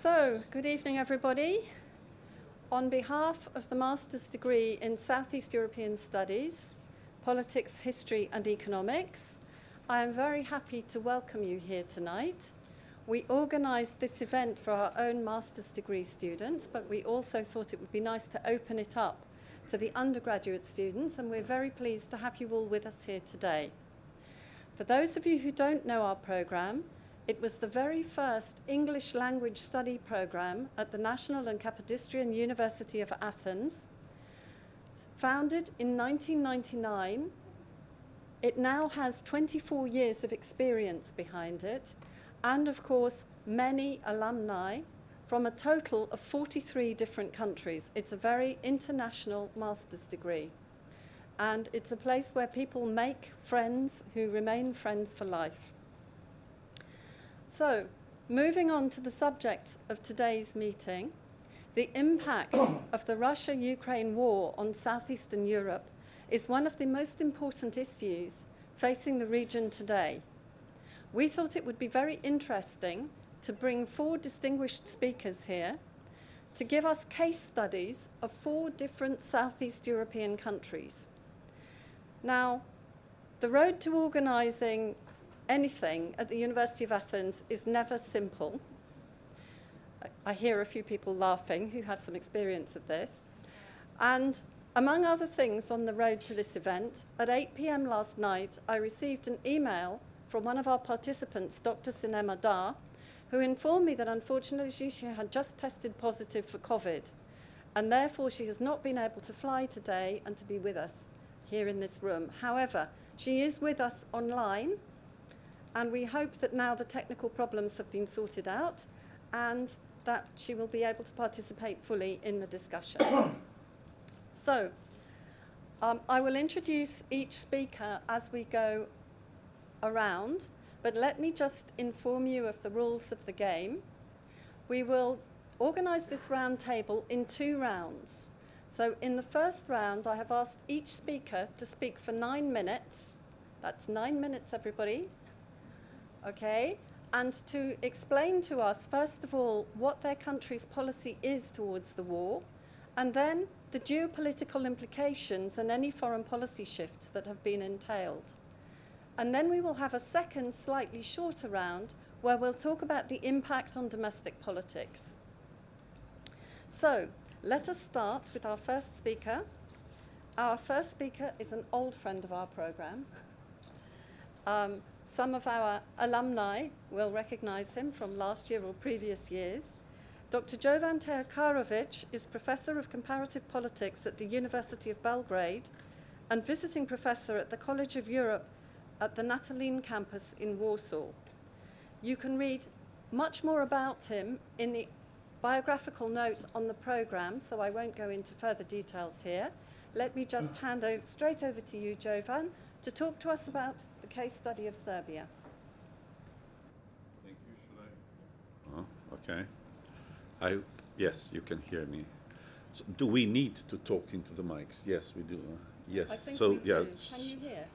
So, good evening, everybody. On behalf of the Master's degree in Southeast European Studies, Politics, History and Economics, I am very happy to welcome you here tonight. We organised this event for our own Master's degree students, but we also thought it would be nice to open it up to the undergraduate students, and we're very pleased to have you all with us here today. For those of you who don't know our programme, it was the very first English language study programme at the National and Kapodistrian University of Athens. Founded in 1999, it now has 24 years of experience behind it, and of course, many alumni from a total of 43 different countries. It's a very international master's degree. And it's a place where people make friends who remain friends for life. So, moving on to the subject of today's meeting, the impact of the Russia-Ukraine war on Southeastern Europe is one of the most important issues facing the region today. We thought it would be very interesting to bring 4 distinguished speakers here to give us case studies of 4 different Southeast European countries. Now, the road to organising anything at the University of Athens is never simple. I hear a few people laughing who have some experience of this. And among other things on the road to this event, at 8 p.m. last night, I received an email from one of our participants, Dr. Sinema Dar, who informed me that unfortunately she had just tested positive for COVID, and therefore she has not been able to fly today and to be with us here in this room. However, she is with us online, and we hope that now the technical problems have been sorted out and that she will be able to participate fully in the discussion. So, I will introduce each speaker as we go around, but let me just inform you of the rules of the game. We will organise this round table in 2 rounds. So in the first round, I have asked each speaker to speak for 9 minutes. That's 9 minutes, everybody. Okay, and to explain to us, first of all, what their country's policy is towards the war, and then the geopolitical implications and any foreign policy shifts that have been entailed. And then we will have a second, slightly shorter round where we'll talk about the impact on domestic politics. So, let us start with our first speaker. Our first speaker is an old friend of our programme. Some of our alumni will recognise him from last year or previous years. Dr. Jovan Teokarovic is Professor of Comparative Politics at the University of Belgrade and visiting professor at the College of Europe at the Natalin campus in Warsaw. You can read much more about him in the biographical note on the programme, so I won't go into further details here. Let me just hand straight over to you, Jovan, to talk to us about the case study of Serbia. Thank you. Should I? Okay. Yes, you can hear me. So do we need to talk into the mics? Yes, we do. Yes. I think so we do. yeah. Can you hear?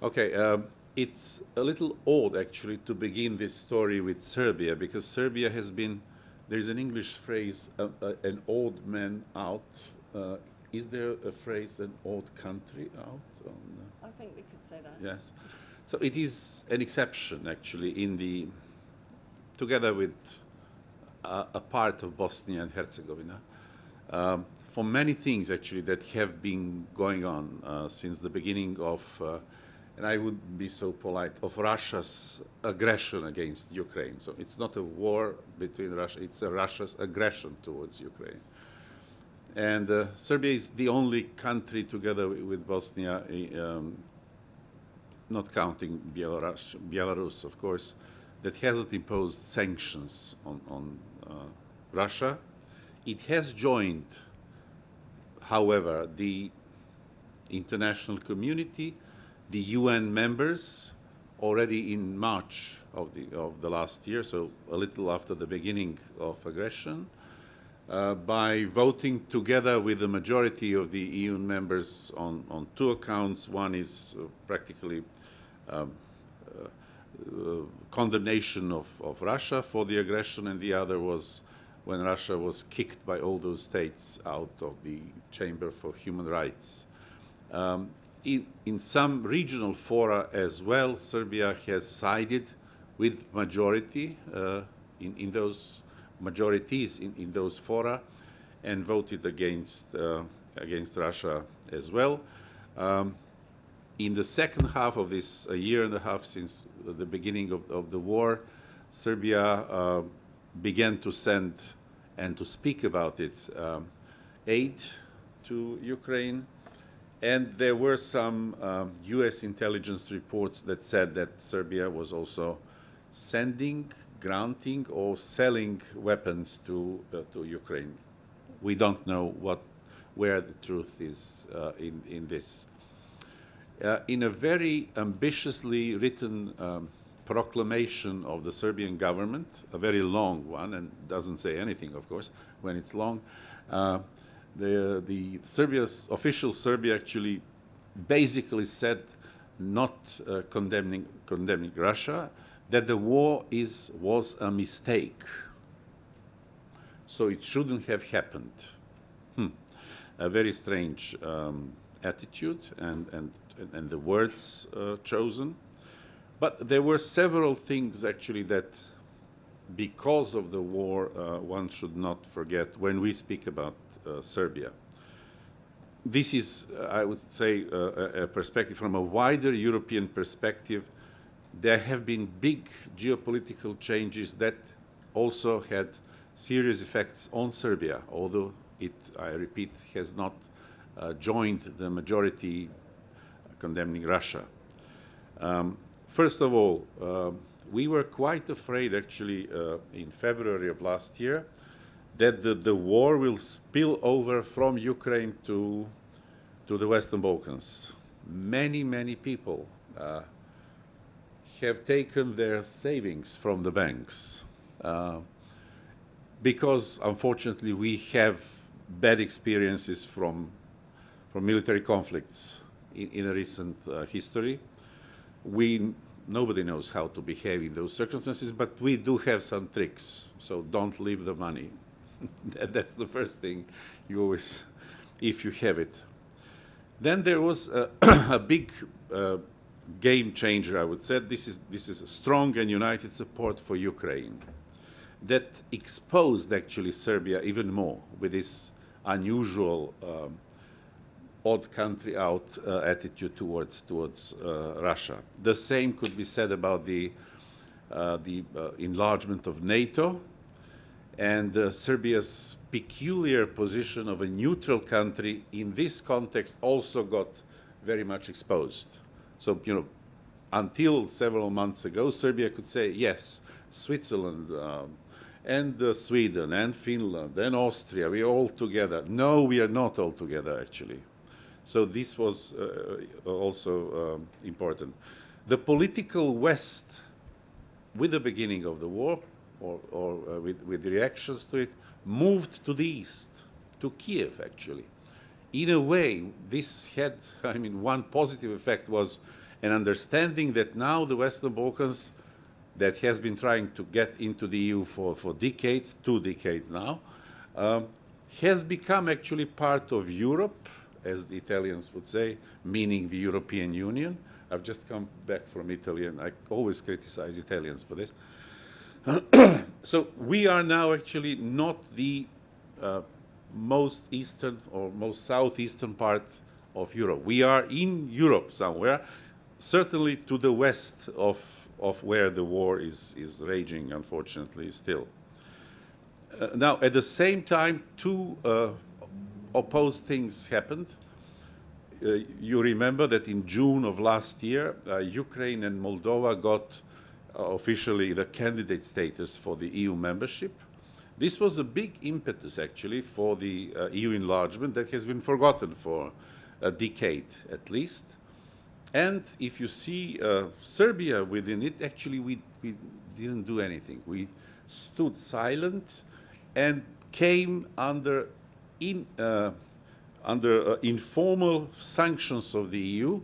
Okay. It's a little odd actually to begin this story with Serbia, because Serbia has been. There's an English phrase, an odd man out. Is there a phrase, an odd country out? I think we could say that. Yes. So it is an exception, actually, together with a part of Bosnia and Herzegovina, for many things, actually, that have been going on since the beginning of, and I would be so polite, of Russia's aggression against Ukraine. So it's not a war between Russia, it's Russia's aggression towards Ukraine. And Serbia is the only country, together with Bosnia, not counting Belarus, of course, that hasn't imposed sanctions on Russia. It has joined, however, the international community, the UN members, already in March of the last year, so a little after the beginning of aggression, by voting together with the majority of the EU members on 2 accounts. One is practically condemnation of Russia for the aggression, and the other was when Russia was kicked by all those states out of the Chamber for Human Rights. In some regional fora as well, Serbia has sided with majority in those majorities in those fora and voted against Russia as well. In the second half of this, a year and a half since the beginning of the war, Serbia began to send and to speak about it aid to Ukraine. And there were some US intelligence reports that said that Serbia was also sending, granting, or selling weapons to Ukraine. We don't know where the truth is in this. In a very ambitiously written proclamation of the Serbian government, a very long one, and doesn't say anything, of course, when it's long, the official Serbia actually basically said, not condemning Russia, that the war was a mistake. So it shouldn't have happened. A very strange attitude and the words chosen. But there were several things actually that, because of the war, one should not forget when we speak about Serbia. This is, I would say, a perspective from a wider European perspective. There have been big geopolitical changes that also had serious effects on Serbia, although it, I repeat, has not joined the majority condemning Russia. First of all, we were quite afraid, actually, in February of last year, that the war will spill over from Ukraine to the Western Balkans. Many people have taken their savings from the banks because, unfortunately, we have bad experiences from military conflicts in a recent history. Nobody knows how to behave in those circumstances, but we do have some tricks. So don't leave the money. That's the first thing you always, if you have it. Then there was a big game changer, I would say. This is a strong and united support for Ukraine that exposed actually Serbia even more with this unusual odd country out attitude towards Russia. The same could be said about the enlargement of NATO, and Serbia's peculiar position of a neutral country in this context also got very much exposed. So, until several months ago, Serbia could say, yes, Switzerland and Sweden and Finland and Austria, we are all together. No, we are not all together, actually. So this was also important. The political West, with the beginning of the war, or with the reactions to it, moved to the east, to Kiev, actually. In a way, this had, one positive effect was an understanding that now the Western Balkans, that has been trying to get into the EU for decades, 2 decades now, has become actually part of Europe, as the Italians would say, meaning the European Union. I've just come back from Italy, and I always criticize Italians for this. So we are now actually not the most eastern or most southeastern part of Europe. We are in Europe somewhere, certainly to the west of where the war is raging, unfortunately, still. Now, at the same time, 2 opposed things happened. You remember that in June of last year, Ukraine and Moldova got officially the candidate status for the EU membership. This was a big impetus, actually, for the EU enlargement that has been forgotten for a decade at least. And if you see Serbia within it, actually we didn't do anything. We stood silent and came under informal sanctions of the EU.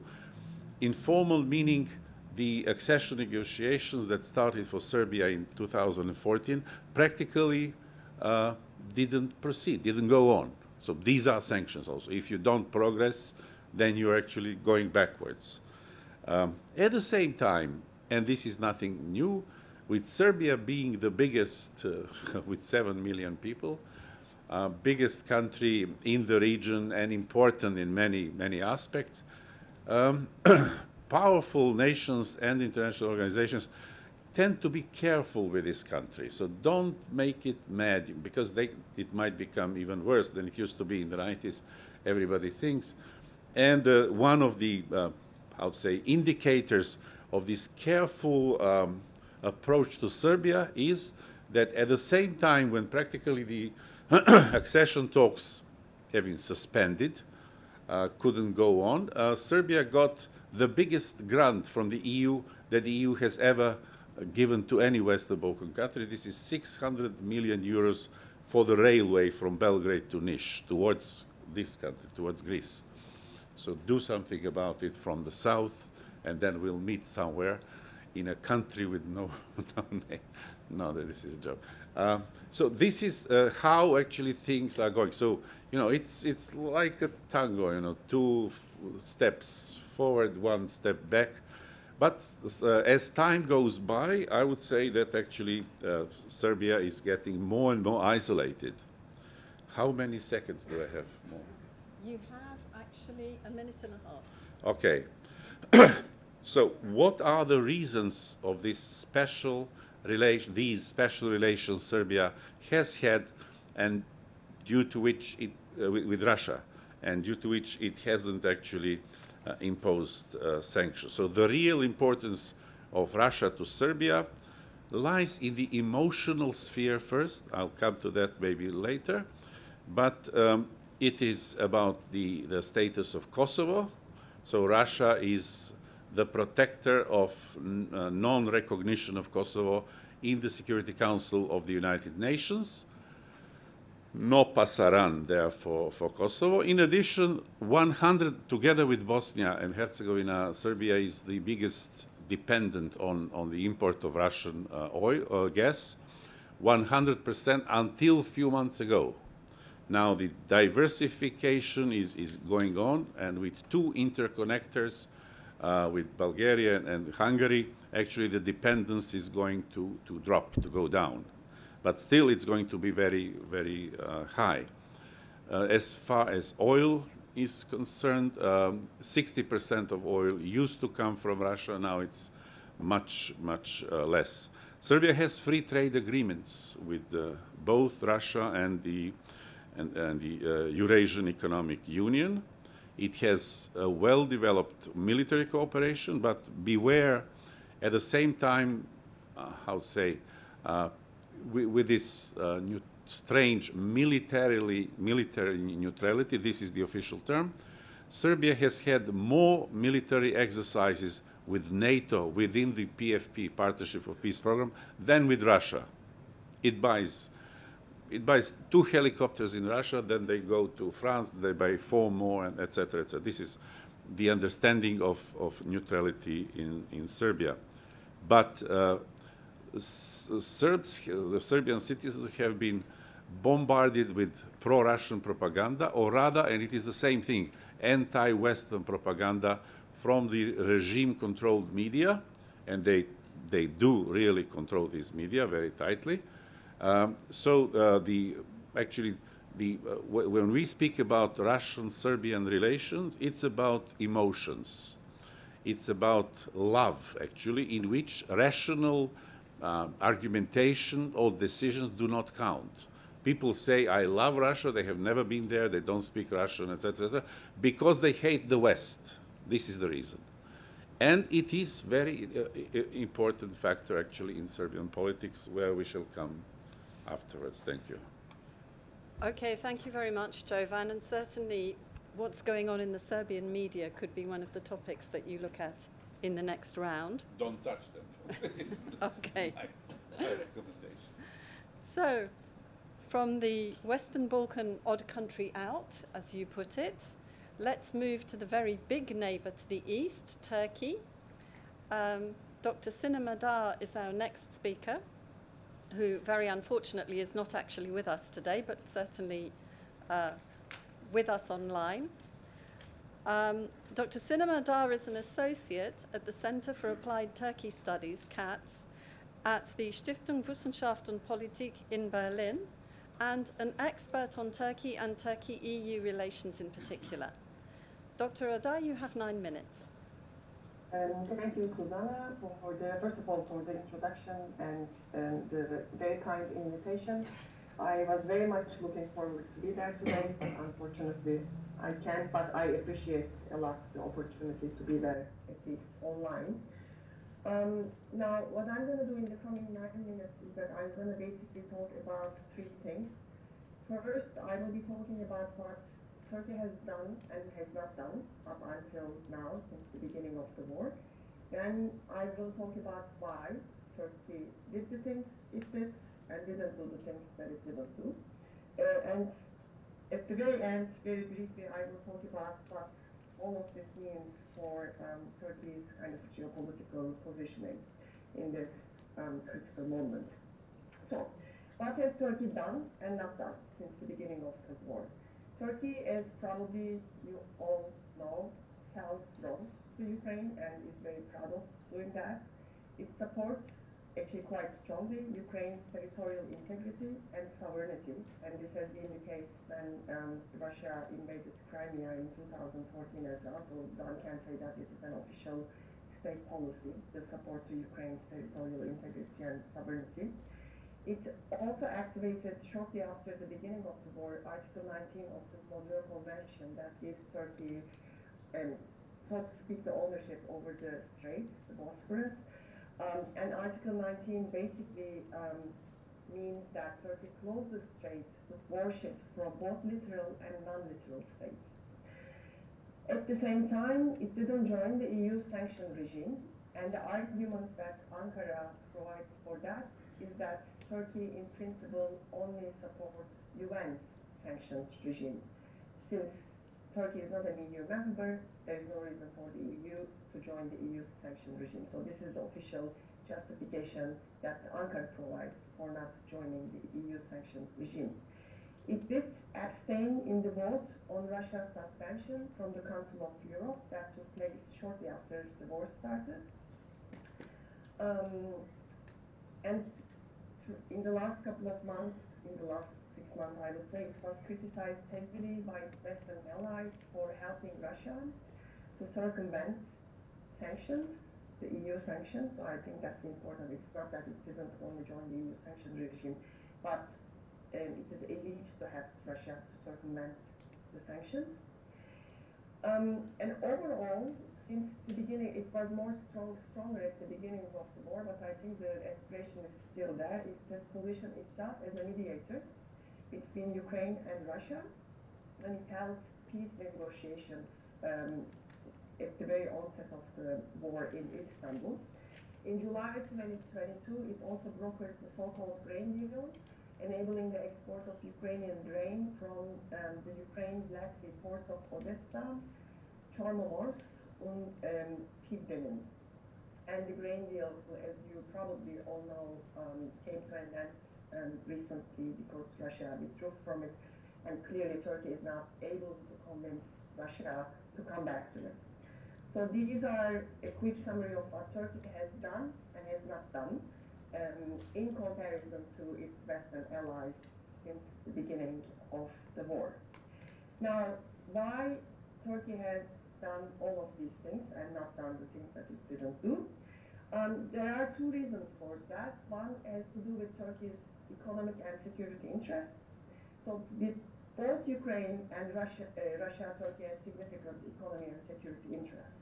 Informal meaning the accession negotiations that started for Serbia in 2014 practically didn't proceed, didn't go on. So these are sanctions also. If you don't progress, then you're actually going backwards. At the same time, and this is nothing new, with Serbia being the biggest, with 7 million people, biggest country in the region and important in many, many aspects, powerful nations and international organizations tend to be careful with this country. So don't make it mad, because it might become even worse than it used to be in the 90s, everybody thinks. And one of the, I would say, indicators of this careful approach to Serbia is that at the same time when practically the accession talks have been suspended, couldn't go on, Serbia got the biggest grant from the EU that the EU has ever given to any Western Balkan country. This is 600 million euros for the railway from Belgrade to Niš, towards this country, towards Greece. So do something about it from the south, and then we'll meet somewhere in a country with no name. No, this is a joke. So this is how actually things are going. So, you know, it's like a tango, you know, 2 steps forward, 1 step back. But as time goes by, I would say that actually Serbia is getting more and more isolated. How many seconds do I have more? You have actually a minute and a half. Okay. So what are the reasons of this special relation, these special relations Serbia has had, and due to which it, with Russia, and due to which it hasn't actually imposed sanctions? So the real importance of Russia to Serbia lies in the emotional sphere first. I'll come to that maybe later. But it is about the status of Kosovo. So Russia is the protector of non-recognition of Kosovo in the Security Council of the United Nations. No pasaran there for Kosovo. In addition, 100, together with Bosnia and Herzegovina, Serbia is the biggest dependent on the import of Russian oil or gas, 100% until a few months ago. Now the diversification is going on, and with 2 interconnectors, with Bulgaria and Hungary, actually the dependence is going to drop, to go down. But still it's going to be very, very high. As far as oil is concerned, 60% of oil used to come from Russia. Now it's much, much less. Serbia has free trade agreements with both Russia and the Eurasian Economic Union. It has a well-developed military cooperation, but beware, at the same time, how to say, with this strange military neutrality, this is the official term, Serbia has had more military exercises with NATO within the PFP, Partnership for Peace program, than with Russia. It buys 2 helicopters in Russia, then they go to France, they buy 4 more, and etc., etc. This is the understanding of neutrality in Serbia. But the Serbian citizens have been bombarded with pro-Russian propaganda, or rather, and it is the same thing, anti-Western propaganda from the regime-controlled media, and they do really control these media very tightly. When we speak about Russian-Serbian relations, it's about emotions. It's about love, actually, in which rational argumentation or decisions do not count. People say, I love Russia, they have never been there, they don't speak Russian, etc., etc., because they hate the West. This is the reason. And it is a very important factor, actually, in Serbian politics, where we shall come afterwards. Thank you. Okay, thank you very much, Jovan. And certainly what's going on in the Serbian media could be one of the topics that you look at in the next round. Don't touch them. Okay. My recommendation. So, from the Western Balkan odd country out, as you put it, let's move to the very big neighbour to the east, Turkey. Dr. Sinem Dar is our next speaker, who very unfortunately is not actually with us today, but certainly with us online. Dr. Sinem Dar is an associate at the Center for Applied Turkey Studies, CATS, at the Stiftung Wissenschaft und Politik in Berlin, and an expert on Turkey and Turkey-EU relations in particular. Dr. Adar, you have 9 minutes. Thank you, Susanna, first of all, for the introduction and the very kind invitation. I was very much looking forward to be there today, but unfortunately I can't, but I appreciate a lot the opportunity to be there, at least online. Now, what I'm going to do in the coming 9 minutes is that I'm going to basically talk about 3 things. First, I will be talking about what Turkey has done and has not done up until now, since the beginning of the war. Then I will talk about why Turkey did the things it did and didn't do the things that it didn't do. And at the very end, very briefly, I will talk about what all of this means for Turkey's kind of geopolitical positioning in this critical moment. So, what has Turkey done and not done since the beginning of the war? Turkey, as probably you all know, sells drones to Ukraine and is very proud of doing that. It supports, actually quite strongly, Ukraine's territorial integrity and sovereignty, and this has been the case when Russia invaded Crimea in 2014 as well, so one can say that it is an official state policy, the support to Ukraine's territorial integrity and sovereignty. It also activated, shortly after the beginning of the war, Article 19 of the Montreux Convention that gives Turkey, so to speak, the ownership over the straits, the Bosphorus. And Article 19 basically means that Turkey closed the straits to warships from both literal and non-literal states. At the same time, it didn't join the EU sanction regime, and the argument that Ankara provides for that is that Turkey, in principle, only supports UN's sanctions regime. Since Turkey is not an EU member, there is no reason for the EU to join the EU's sanction regime. So this is the official justification that Ankara provides for not joining the EU sanction regime. It did abstain in the vote on Russia's suspension from the Council of Europe that took place shortly after the war started. And in the last couple of months, in the last 6 months, I would say, it was criticized heavily by Western allies for helping Russia to circumvent sanctions, the EU sanctions. So I think that's important. It's not that it didn't only join the EU sanction regime, but it is elite to have Russia to circumvent the sanctions. And overall, since the beginning, it was more stronger at the beginning of the war, but I think the aspiration is still there. It has positioned itself as a mediator between Ukraine and Russia, and it held peace negotiations at the very onset of the war in Istanbul. In July 2022, it also brokered the so-called grain deal, enabling the export of Ukrainian grain from the Ukraine Black Sea ports of Odessa, Chornomorsk, and Pivdenin. And the grain deal, as you probably all know, came to an end recently because Russia withdrew from it, and clearly Turkey is not able to convince Russia to come back to it. So these are a quick summary of what Turkey has done and has not done in comparison to its Western allies since the beginning of the war. Now, why Turkey has done all of these things and not done the things that it didn't do? There are 2 reasons for that. One has to do with Turkey's economic and security interests. So with both Ukraine and Russia, Turkey has significant economy and security interests.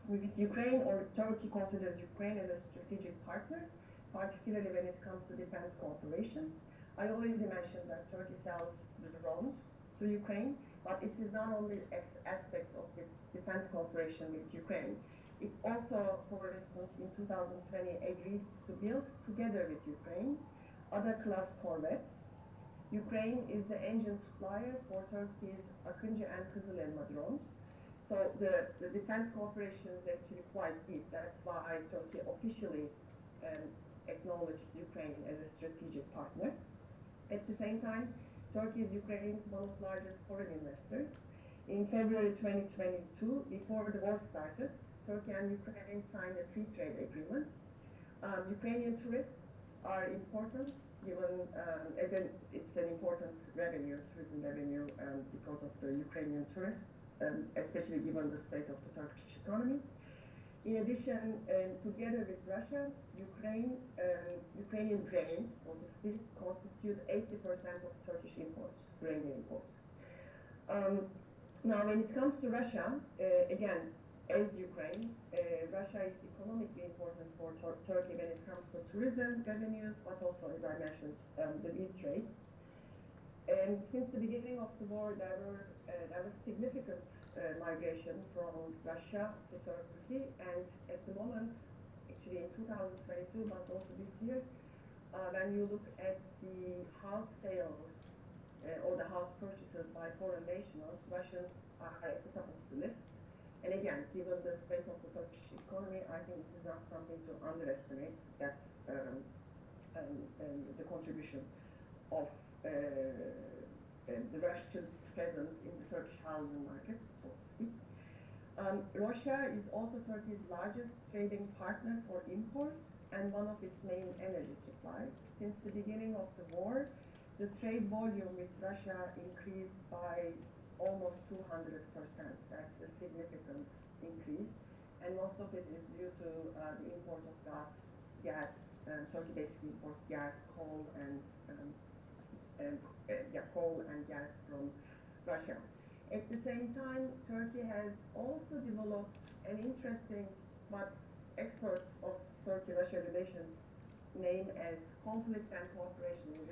With Ukraine, or Turkey considers Ukraine as a strategic partner, particularly when it comes to defense cooperation. I already mentioned that Turkey sells the drones to Ukraine, but it is not only an aspect of its defense cooperation with Ukraine. It also, for instance, in 2020 agreed to build, together with Ukraine, other class corvettes. Ukraine is the engine supplier for Turkey's Akıncı and Kızılelma drones. So the defense cooperation is actually quite deep. That's why Turkey officially acknowledged Ukraine as a strategic partner. At the same time, Turkey is Ukraine's one of the largest foreign investors. In February 2022, before the war started, Turkey and Ukraine signed a free trade agreement. Ukrainian tourists are important, given it's an important revenue, tourism revenue, because of the Ukrainian tourists, especially given the state of the Turkish economy. In addition, together with Russia, Ukrainian grains, so to speak, constitute 80% of Turkish imports, grain imports. Now, when it comes to Russia, again, as Ukraine, Russia is economically important for Turkey when it comes to tourism revenues, but also, as I mentioned, the wheat trade. And since the beginning of the war, there was significant migration from Russia to Turkey, and at the moment, actually in 2022, but also this year, when you look at the house sales or the house purchases by foreign nationals, Russians are at the top of the list. And again, given the state of the Turkish economy, I think it is not something to underestimate. That's the contribution of the Russian presence in the Turkish housing market, so to speak. Russia is also Turkey's largest trading partner for imports and one of its main energy supplies. Since the beginning of the war, the trade volume with Russia increased by almost 200%. That's a significant increase, and most of it is due to the import of gas. Turkey basically imports gas, coal, coal and gas from Russia. At the same time, Turkey has also developed an interesting, what experts of Turkey-Russia relations name as conflict and cooperation,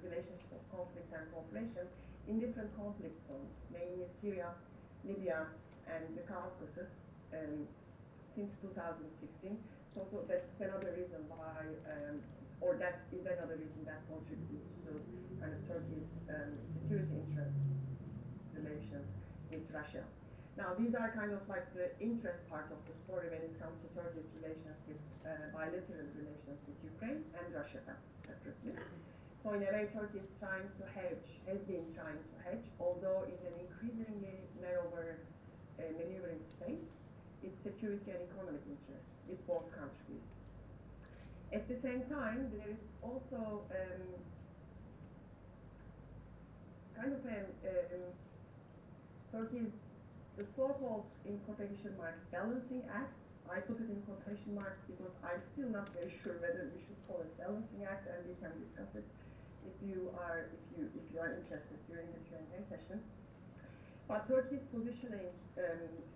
relationship of conflict and cooperation in different conflict zones, mainly Syria, Libya, and the Caucasus, since 2016. So that's another reason why, or that is another reason that contributes to kind of Turkey's security relations with Russia. Now, these are kind of like the interest part of the story when it comes to Turkey's relations with bilateral relations with Ukraine and Russia separately. So in a way, Turkey is trying to hedge, has been trying to hedge, although in an increasingly narrower maneuvering space, its security and economic interests with both countries. At the same time, there is also kind of Turkey's the so-called, in quotation marks, balancing act. I put it in quotation marks because I'm still not very sure whether we should call it balancing act, and we can discuss it if you are interested during the Q&A session. But Turkey's positioning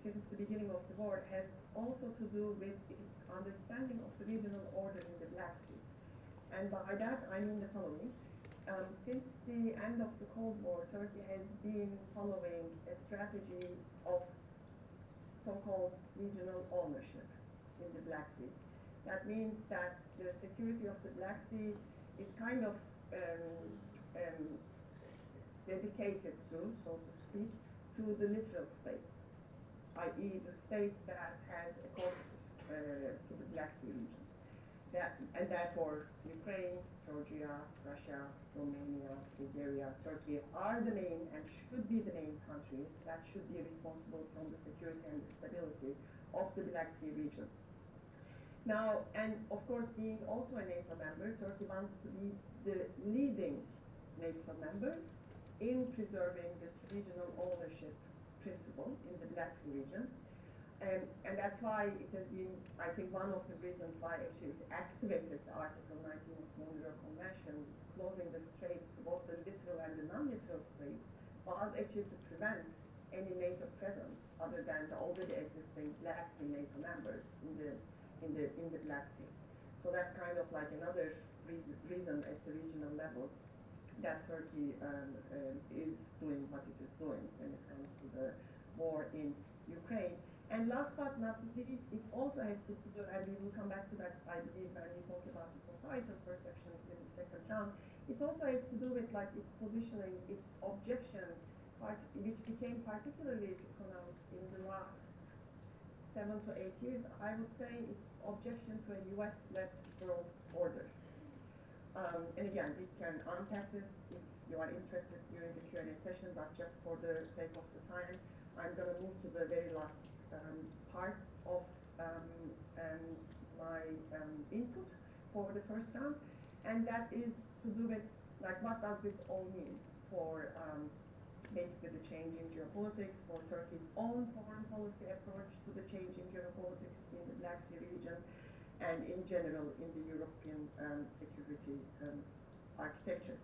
since the beginning of the war has also to do with its understanding of the regional order in the Black Sea. And by that, I mean the following. Since the end of the Cold War, Turkey has been following a strategy of so-called regional ownership in the Black Sea. That means that the security of the Black Sea is kind of dedicated to, so to speak, to the littoral states, i.e. the states that has a coast to the Black Sea region. And therefore, Ukraine, Georgia, Russia, Romania, Bulgaria, Turkey are the main and should be the main countries that should be responsible for the security and the stability of the Black Sea region. Now, and of course, being also a NATO member, Turkey wants to be the leading NATO member in preserving this regional ownership principle in the Black Sea region. And that's why it has been, I think, one of the reasons why actually it activated Article 19 of the Montreux Convention, closing the straits to both the littoral and the non-littoral states, was actually to prevent any NATO presence other than the already existing Black Sea NATO members in the Black Sea. So that's kind of like another reason at the regional level that Turkey is doing what it is doing when it comes to the war in Ukraine. And last but not least, it also has to do, and we will come back to that, I believe, when we talk about the societal perceptions in the second round, it also has to do with like its positioning, its objection which became particularly pronounced in the last 7 to 8 years, I would say it's objection to a US-led world order. And again, we can unpack this if you are interested during the Q&A session, but just for the sake of the time, I'm going to move to the very last parts of my input for the first round, and that is to do with, like, what does this all mean for basically the change in geopolitics, for Turkey's own foreign policy approach to the change in geopolitics in the Black Sea region, and in general in the European security architecture.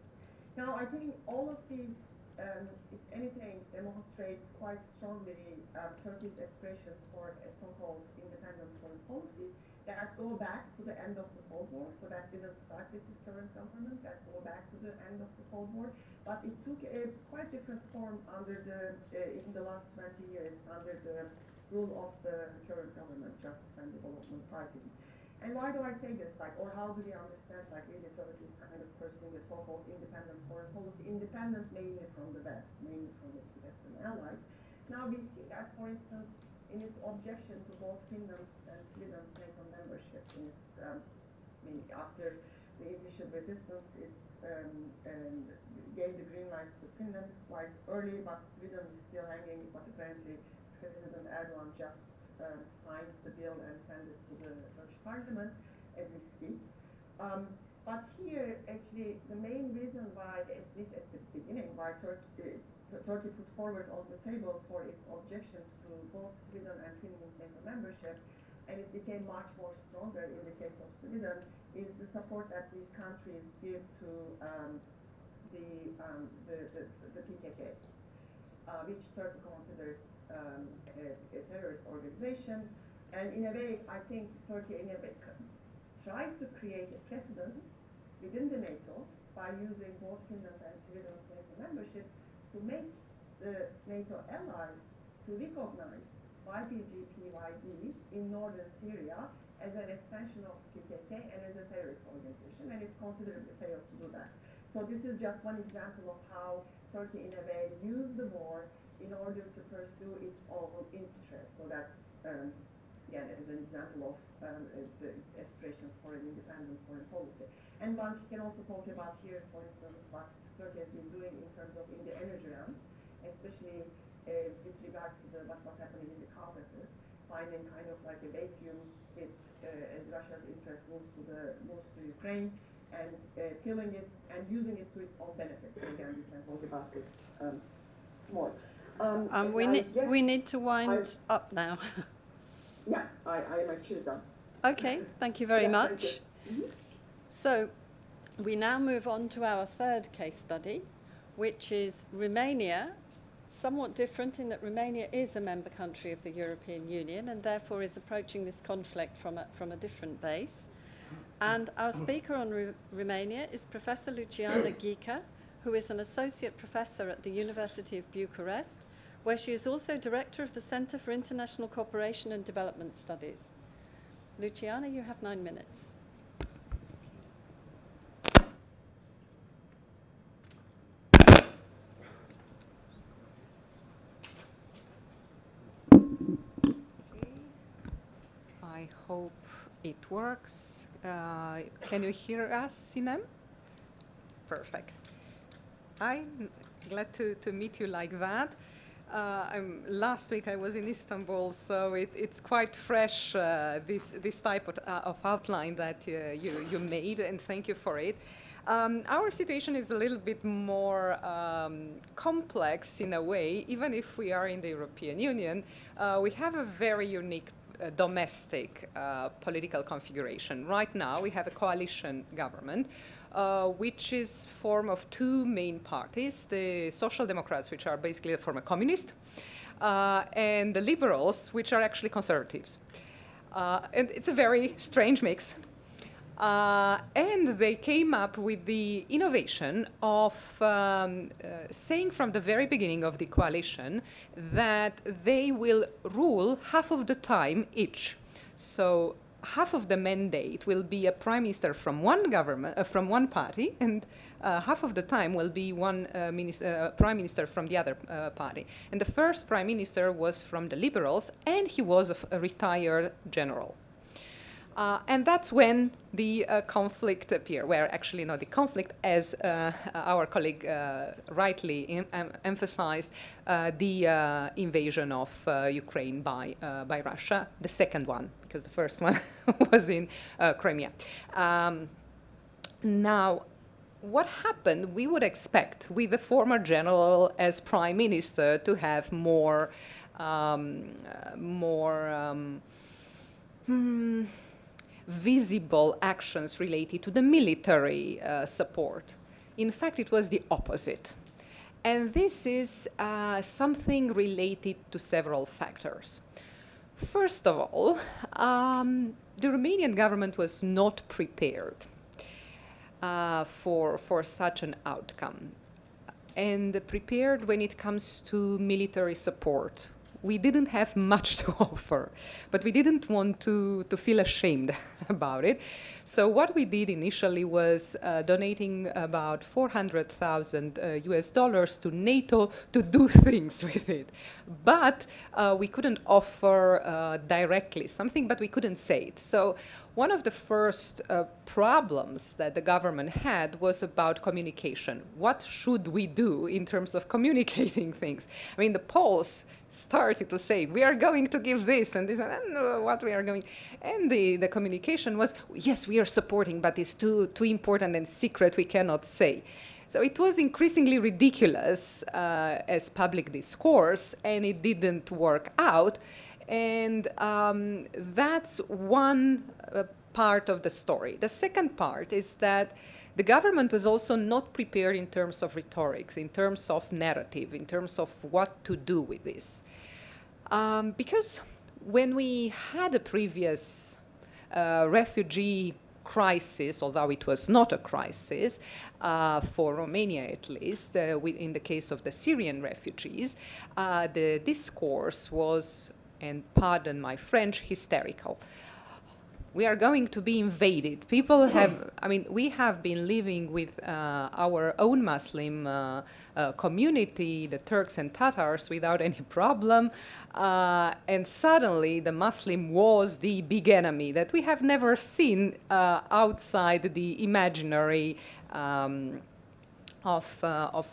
Now, I think all of these, if anything, demonstrate quite strongly Turkey's aspirations for a so-called independent foreign policy that go back to the end of the Cold War. So that didn't start with this current government, that go back to the end of the Cold War. But it took a quite different form under in the last 20 years under the rule of the current government, Justice and Development Party. And why do I say this? Like, or how do we understand, like, really Turkey is kind of pursuing a so-called independent foreign policy, independent mainly from the West, mainly from its Western allies. Now we see that, for instance, in its objection to both Finland and Sweden's NATO membership. In its, after the initial resistance, it gave the green light to Finland quite early, but Sweden is still hanging. But apparently, President Erdogan just signed the bill and sent it to the Turkish parliament as we speak. But here, actually, the main reason why, at least at the beginning, why Turkey put forward on the table for its objections to both Sweden and Finland's NATO membership, and it became much more stronger in the case of Sweden, is the support that these countries give to the PKK, which Turkey considers a terrorist organization. And in a way, I think Turkey in a way tried to create a precedent within the NATO by using both Finland and Sweden's NATO memberships to make the NATO allies to recognize YPG-PYD in northern Syria as an extension of PKK and as a terrorist organization, and it considerably failed to do that. So this is just one example of how Turkey, in a way, used the war in order to pursue its own interests. So that's, again, as an example of its aspirations for an independent foreign policy. And one can also talk about here, for instance, what Turkey has been doing in terms of in the energy realm, especially with regards to what was happening in the Caucasus, finding kind of like a vacuum with, as Russia's interest moves to Ukraine, and filling it and using it to its own benefit. So again, we can talk about this more. We need to wind up now. Yeah, I am actually done. Okay, thank you very much. Thank you. So we now move on to our third case study, which is Romania, somewhat different in that Romania is a member country of the European Union and therefore is approaching this conflict from a different base. And our speaker on Romania is Professor Luciana Ghica, who is an associate professor at the University of Bucharest, where she is also director of the Center for International Cooperation and Development Studies. Luciana, you have 9 minutes. I hope it works. Can you hear us, Sinem? Perfect. I'm glad to meet you like that. Last week I was in Istanbul, so it's quite fresh, this type of outline that you made, and thank you for it. Our situation is a little bit more complex in a way. Even if we are in the European Union, we have a very unique domestic political configuration. Right now we have a coalition government which is formed of two main parties, the Social Democrats, which are basically a former communist, and the Liberals, which are actually conservatives. And it's a very strange mix. And they came up with the innovation of saying from the very beginning of the coalition that they will rule half of the time each. So half of the mandate will be a prime minister from one government, from one party, and half of the time will be one prime minister from the other party. And the first prime minister was from the Liberals, and he was a retired general. And that's when the conflict appeared, where actually not the conflict, as our colleague rightly emphasized, the invasion of Ukraine by Russia, the second one, because the first one was in Crimea. Now, what happened, we would expect with the former general as prime minister to have more visible actions related to the military support. In fact, it was the opposite. And this is something related to several factors. First of all, the Romanian government was not prepared for such an outcome. And prepared when it comes to military support. We didn't have much to offer, but we didn't want to feel ashamed about it. So what we did initially was donating about 400,000 US dollars to NATO to do things with it. But we couldn't offer directly something, but we couldn't say it. So one of the first problems that the government had was about communication. What should we do in terms of communicating things? I mean, the Poles started to say, we are going to give this and this, and what we are going. And the communication was, yes, we are supporting, but it's too important and secret, we cannot say. So it was increasingly ridiculous as public discourse, and it didn't work out. And that's one part of the story. The second part is that the government was also not prepared in terms of rhetorics, in terms of narrative, in terms of what to do with this. Because when we had a previous refugee crisis, although it was not a crisis, for Romania at least, in the case of the Syrian refugees, the discourse was, and pardon my French, hysterical. We are going to be invaded. People have, I mean, we have been living with our own Muslim community, the Turks and Tatars, without any problem. And suddenly the Muslim was the big enemy that we have never seen outside the imaginary of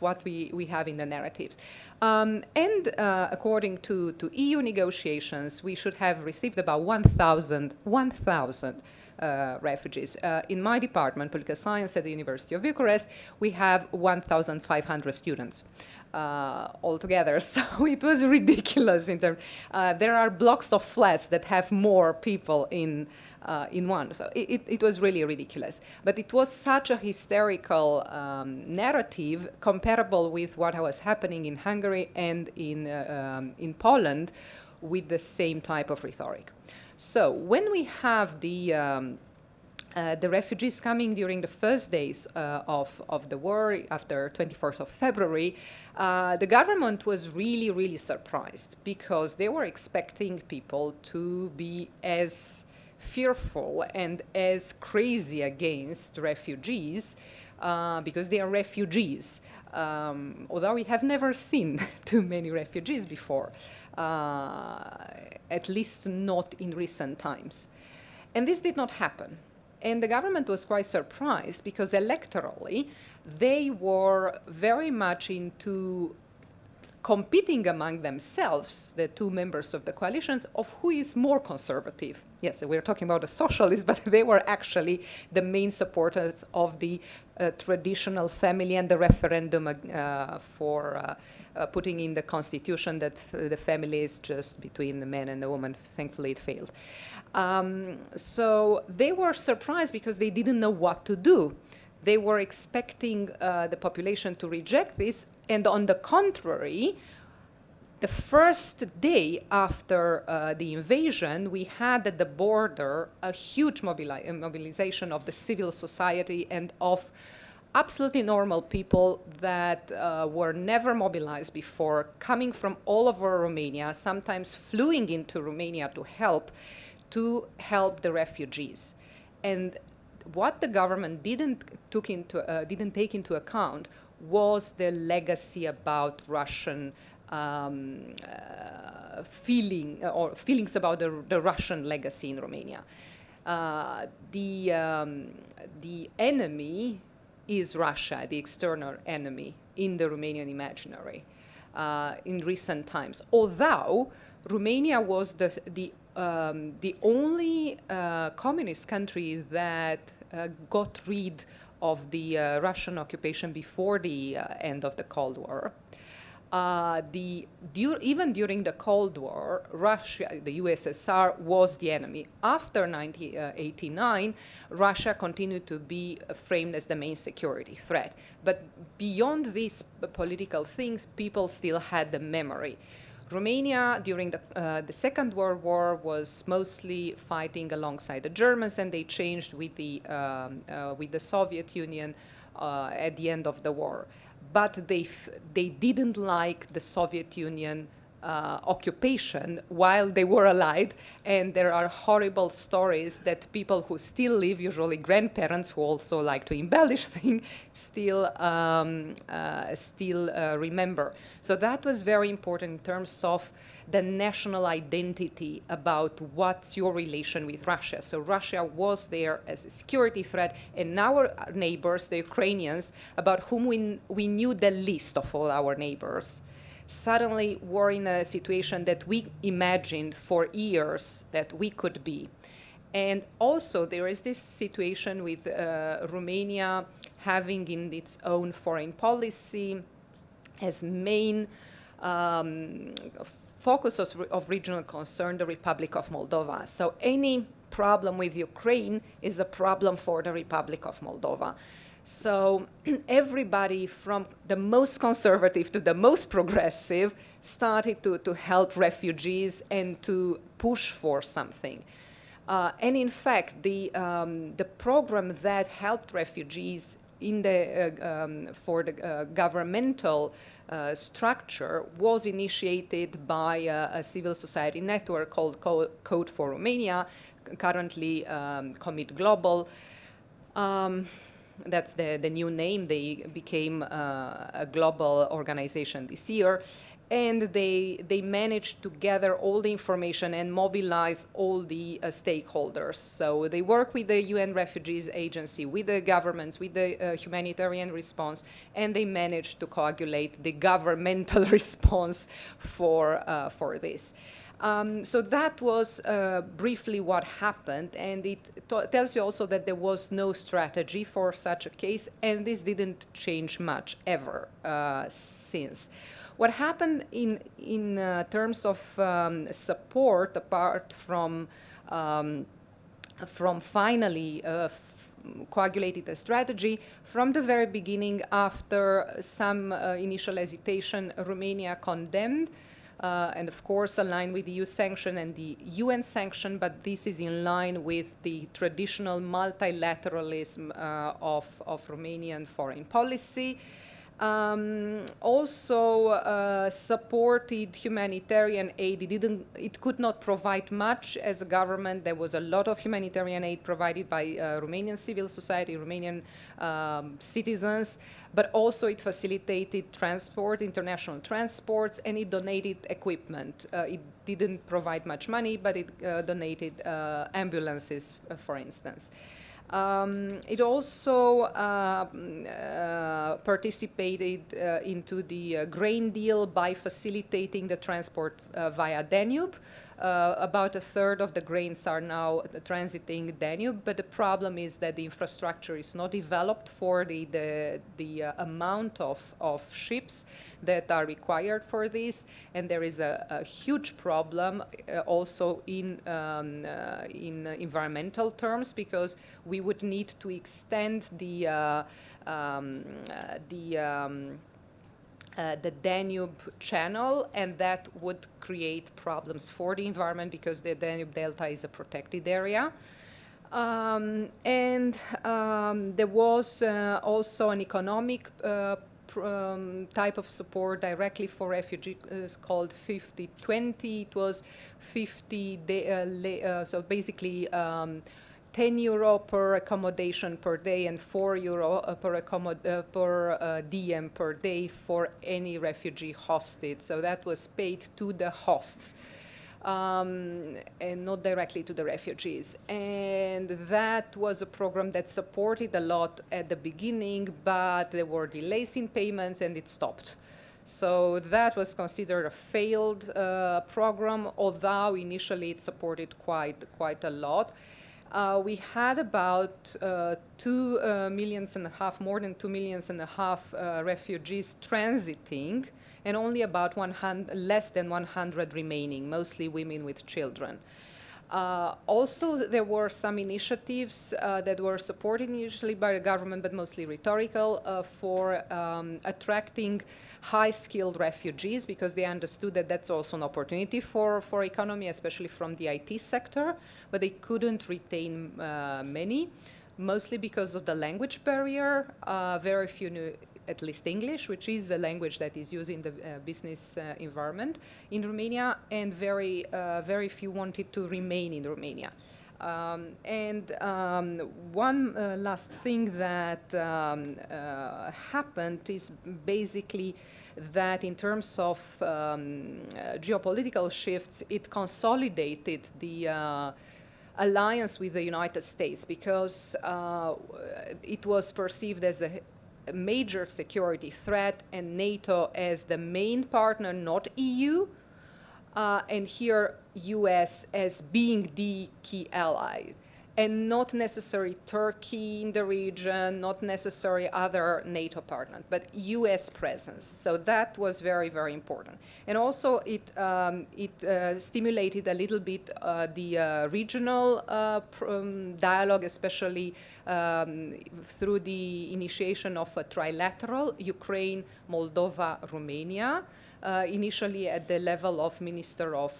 what we have in the narratives. According to EU negotiations, we should have received about 1,000 refugees. In my department, political science at the University of Bucharest, we have 1,500 students altogether. So it was ridiculous in terms. There are blocks of flats that have more people in one. So it was really ridiculous. But it was such a hysterical narrative comparable with what was happening in Hungary and in Poland with the same type of rhetoric. So when we have the refugees coming during the first days of the war after 24th of February, the government was really, really surprised because they were expecting people to be as fearful and as crazy against refugees because they are refugees, although we have never seen too many refugees before, at least not in recent times. And this did not happen. And the government was quite surprised because electorally they were very much into competing among themselves, the two members of the coalitions, of who is more conservative. Yes, we're talking about the socialists, but they were actually the main supporters of the traditional family and the referendum for putting in the constitution that the family is just between the man and the woman. Thankfully, it failed. So they were surprised because they didn't know what to do. They were expecting the population to reject this, and on the contrary, the first day after the invasion, we had at the border a huge mobilization of the civil society and of absolutely normal people that were never mobilized before, coming from all over Romania, sometimes fleeing into Romania to help, to help the refugees. And what the government didn't take into account was the legacy about Russian feelings about the Russian legacy in Romania. The enemy is Russia, the external enemy in the Romanian imaginary in recent times. Although Romania was the only communist country that got rid of the Russian occupation before the end of the Cold War. Even during the Cold War, Russia, the USSR, was the enemy. After 1989, Russia continued to be framed as the main security threat. But beyond these political things, people still had the memory. Romania, during the Second World War, was mostly fighting alongside the Germans, and they changed with the Soviet Union at the end of the war. But they didn't like the Soviet Union occupation while they were allied, and there are horrible stories that people who still live, usually grandparents who also like to embellish things, still remember. So that was very important in terms of the national identity about what's your relation with Russia. So Russia was there as a security threat, and our neighbors, the Ukrainians, about whom we knew the least of all our neighbors, suddenly were in a situation that we imagined for years that we could be. And also there is this situation with Romania having in its own foreign policy as main focus of regional concern, the Republic of Moldova. So any problem with Ukraine is a problem for the Republic of Moldova. So everybody from the most conservative to the most progressive started to help refugees and to push for something. And in fact, the program that helped refugees in for the governmental structure was initiated by a civil society network called Code for Romania, currently Commit Global. That's the new name. They became a global organization this year. And they managed to gather all the information and mobilize all the stakeholders. So they work with the UN Refugees Agency, with the governments, with the humanitarian response, and they managed to coagulate the governmental response for this. So that was briefly what happened, and it tells you also that there was no strategy for such a case, and this didn't change much ever since. What happened in terms of support, apart from finally coagulated a strategy, from the very beginning, after some initial hesitation, Romania condemned and of course aligned with the EU sanction and the UN sanction, but this is in line with the traditional multilateralism of Romanian foreign policy. Also supported humanitarian aid. It could not provide much as a government. There was a lot of humanitarian aid provided by Romanian civil society, Romanian citizens, but also it facilitated transport, international transports, and it donated equipment. It didn't provide much money, but it donated ambulances, for instance. It also participated into the grain deal by facilitating the transport via Danube. About a third of the grains are now transiting Danube, but the problem is that the infrastructure is not developed for the amount of ships that are required for this, and there is a huge problem also in environmental terms, because we would need to extend the Danube channel, and that would create problems for the environment because the Danube Delta is a protected area. There was also an economic type of support directly for refugees called 50-20. It was 50 day, so basically 10 euro per accommodation per day and 4 euro per diem per day for any refugee hosted. So that was paid to the hosts. And not directly to the refugees. And that was a program that supported a lot at the beginning, but there were delays in payments and it stopped. So that was considered a failed program, although initially it supported quite a lot. We had about 2.5 million, more than 2.5 million refugees transiting, and only about less than 100 remaining, mostly women with children. Also, there were some initiatives that were supported initially by the government, but mostly rhetorical, for attracting high-skilled refugees, because they understood that that's also an opportunity for economy, especially from the IT sector, but they couldn't retain many, mostly because of the language barrier. Very few knew at least English, which is a language that is used in the business environment in Romania, and very few wanted to remain in Romania. One last thing that happened is basically that in terms of geopolitical shifts, it consolidated the alliance with the United States, because it was perceived as a major security threat, and NATO as the main partner, not EU, and here US as being the key ally, and not necessarily Turkey in the region, not necessarily other NATO partners, but US presence. So that was very, very important. And also it stimulated a little bit the regional dialogue, especially through the initiation of a trilateral, Ukraine, Moldova, Romania, initially at the level of Minister of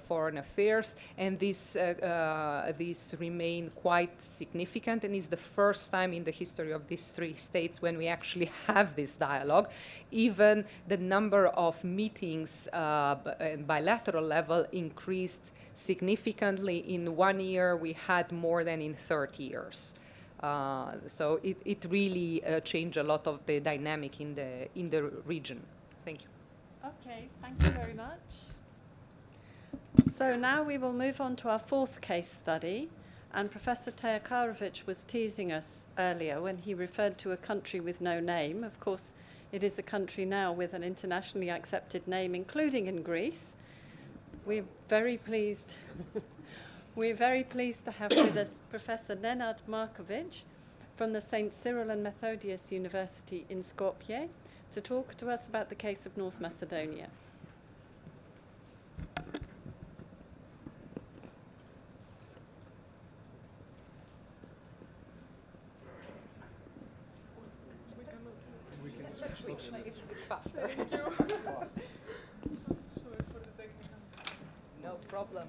Foreign Affairs, and this remained quite significant, and is the first time in the history of these three states when we actually have this dialogue. Even the number of meetings at bilateral level increased significantly. In 1 year, we had more than in 30 years. So it really changed a lot of the dynamic in the region. Thank you. Okay, thank you very much. So now we will move on to our fourth case study. And Professor Tejakarovic was teasing us earlier when he referred to a country with no name. Of course, it is a country now with an internationally accepted name, including in Greece. We're very pleased. We're very pleased to have with us Professor Nenad Markovic from the St. Cyril and Methodius University in Skopje to talk to us about the case of North Macedonia. We can switch. It's faster. Thank you. Sorry for the technical. No problem.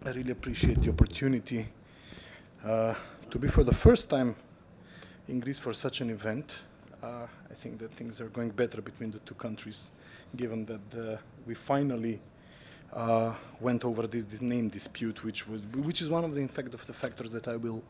I really appreciate the opportunity to be for the first time in Greece for such an event. I think that things are going better between the two countries, given that we finally went over this name dispute, which is one of the, in fact, of the factors that I will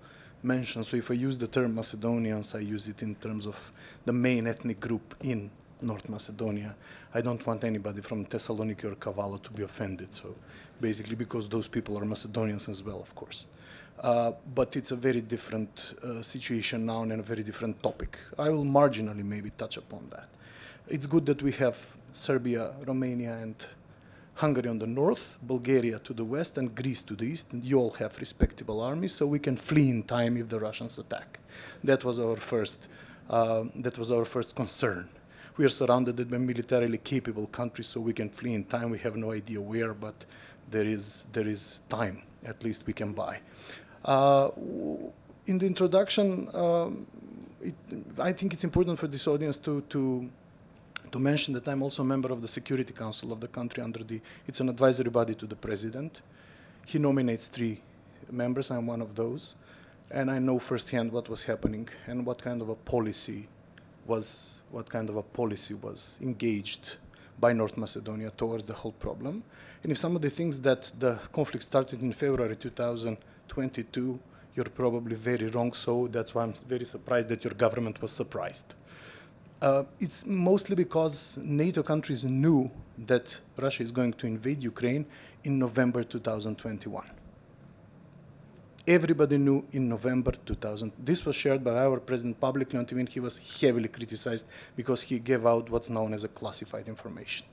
mention. So if I use the term Macedonians, I use it in terms of the main ethnic group in North Macedonia. I don't want anybody from Thessaloniki or Kavala to be offended. So basically, because those people are Macedonians as well, of course. But it's a very different situation now and a very different topic. I will marginally maybe touch upon that. It's good that we have Serbia, Romania, and Hungary on the north, Bulgaria to the west, and Greece to the east, and you all have respectable armies, so we can flee in time if the Russians attack. That was our first concern. We are surrounded by militarily capable countries, so we can flee in time. We have no idea where, but there is time. At least we can buy. In the introduction, I think it's important for this audience to to mention that I'm also a member of the Security Council of the country it's an advisory body to the president. He nominates 3 members, I'm one of those, and I know firsthand what was happening and what kind of a policy was engaged by North Macedonia towards the whole problem. And if some of the things that the conflict started in February 2022, you're probably very wrong, so that's why I'm very surprised that your government was surprised. It's mostly because NATO countries knew that Russia is going to invade Ukraine in November 2021. Everybody knew in November 2000. This was shared by our president publicly on TV, and he was heavily criticized because he gave out what's known as a classified information.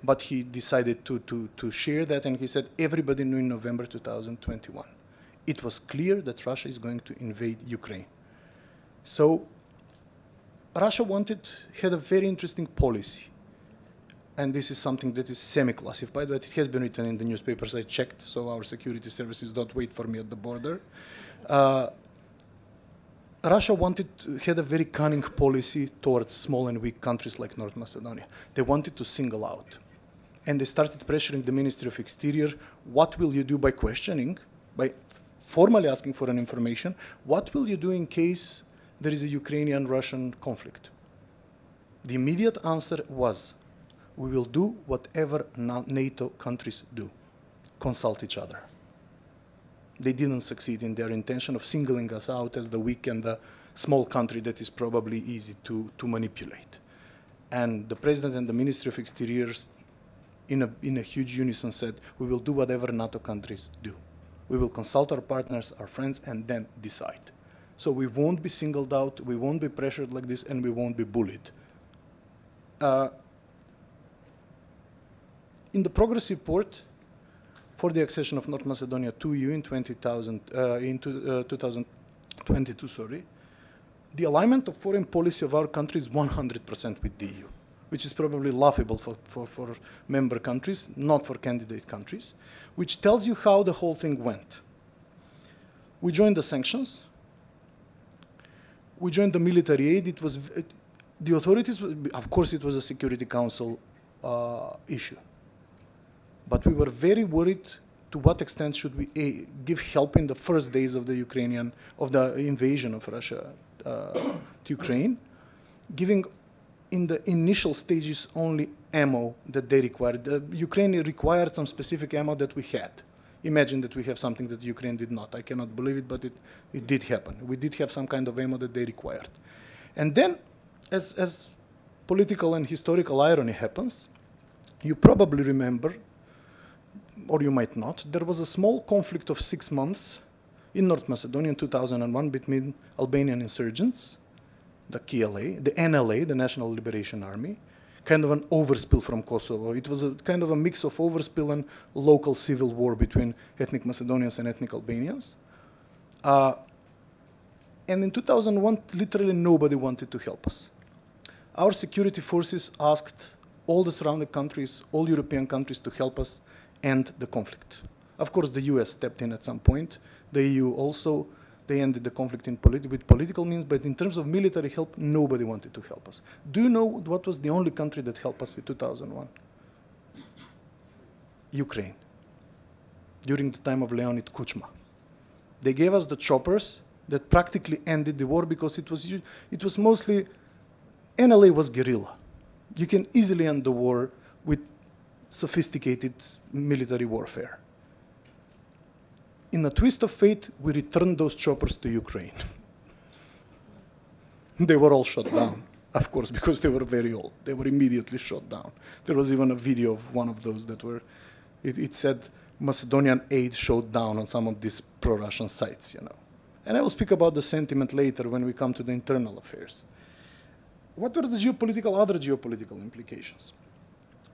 But he decided to share that, and he said everybody knew in November 2021. It was clear that Russia is going to invade Ukraine. So Russia had a very interesting policy. And this is something that is semi-classified, but it has been written in the newspapers. I checked, so our security services don't wait for me at the border. Russia had a very cunning policy towards small and weak countries like North Macedonia. They wanted to single out. And they started pressuring the Ministry of Exterior, what will you do by questioning, by formally asking for an information, what will you do in case there is a Ukrainian-Russian conflict? The immediate answer was, we will do whatever NATO countries do, consult each other. They didn't succeed in their intention of singling us out as the weak and the small country that is probably easy to manipulate. And the President and the Ministry of Exteriors in a huge unison said, we will do whatever NATO countries do. We will consult our partners, our friends, and then decide. So we won't be singled out, we won't be pressured like this, and we won't be bullied. In the progress report for the accession of North Macedonia to EU in 2022, the alignment of foreign policy of our country is 100% with the EU, which is probably laughable for member countries, not for candidate countries, which tells you how the whole thing went. We joined the sanctions. We joined the military aid. The authorities, of course, it was a Security Council issue. But we were very worried to what extent should we give help in the first days of the invasion of Russia to Ukraine, giving in the initial stages only ammo that they required. Ukraine required some specific ammo that we had. Imagine that we have something that Ukraine did not. I cannot believe it, but it did happen. We did have some kind of ammo that they required. And then, as political and historical irony happens, you probably remember, or you might not, there was a small conflict of 6 months in North Macedonia in 2001 between Albanian insurgents, the KLA, the NLA, the National Liberation Army, kind of an overspill from Kosovo. It was a kind of a mix of overspill and local civil war between ethnic Macedonians and ethnic Albanians. And in 2001, literally nobody wanted to help us. Our security forces asked all the surrounding countries, all European countries to help us end the conflict. Of course, the US stepped in at some point. The EU also, they ended the conflict with political means, but in terms of military help, nobody wanted to help us. Do you know what was the only country that helped us in 2001? Ukraine, during the time of Leonid Kuchma. They gave us the choppers that practically ended the war because it was mostly, NLA was guerrilla. You can easily end the war with sophisticated military warfare. In a twist of fate, we returned those choppers to Ukraine. They were all shot down, of course, because they were very old. They were immediately shot down. There was even a video of one of those that were, it said Macedonian aid shot down on some of these pro-Russian sites, you know. And I will speak about the sentiment later when we come to the internal affairs. What were the other geopolitical implications?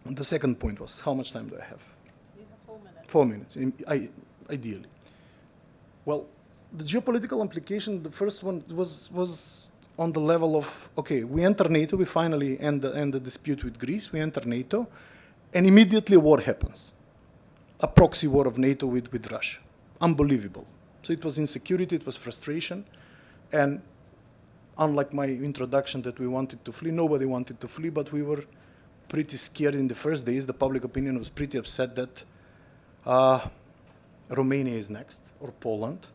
And the second point was, how much time do I have? You have 4 minutes. 4 minutes, ideally. Well, the geopolitical implication, the first one was on the level of, okay, we enter NATO, we finally end the dispute with Greece, we enter NATO, and immediately a war happens. A proxy war of NATO with Russia. Unbelievable. So it was insecurity, it was frustration, and unlike my introduction that we wanted to flee, nobody wanted to flee, but we were pretty scared in the first days. The public opinion was pretty upset that Romania is next, or Poland.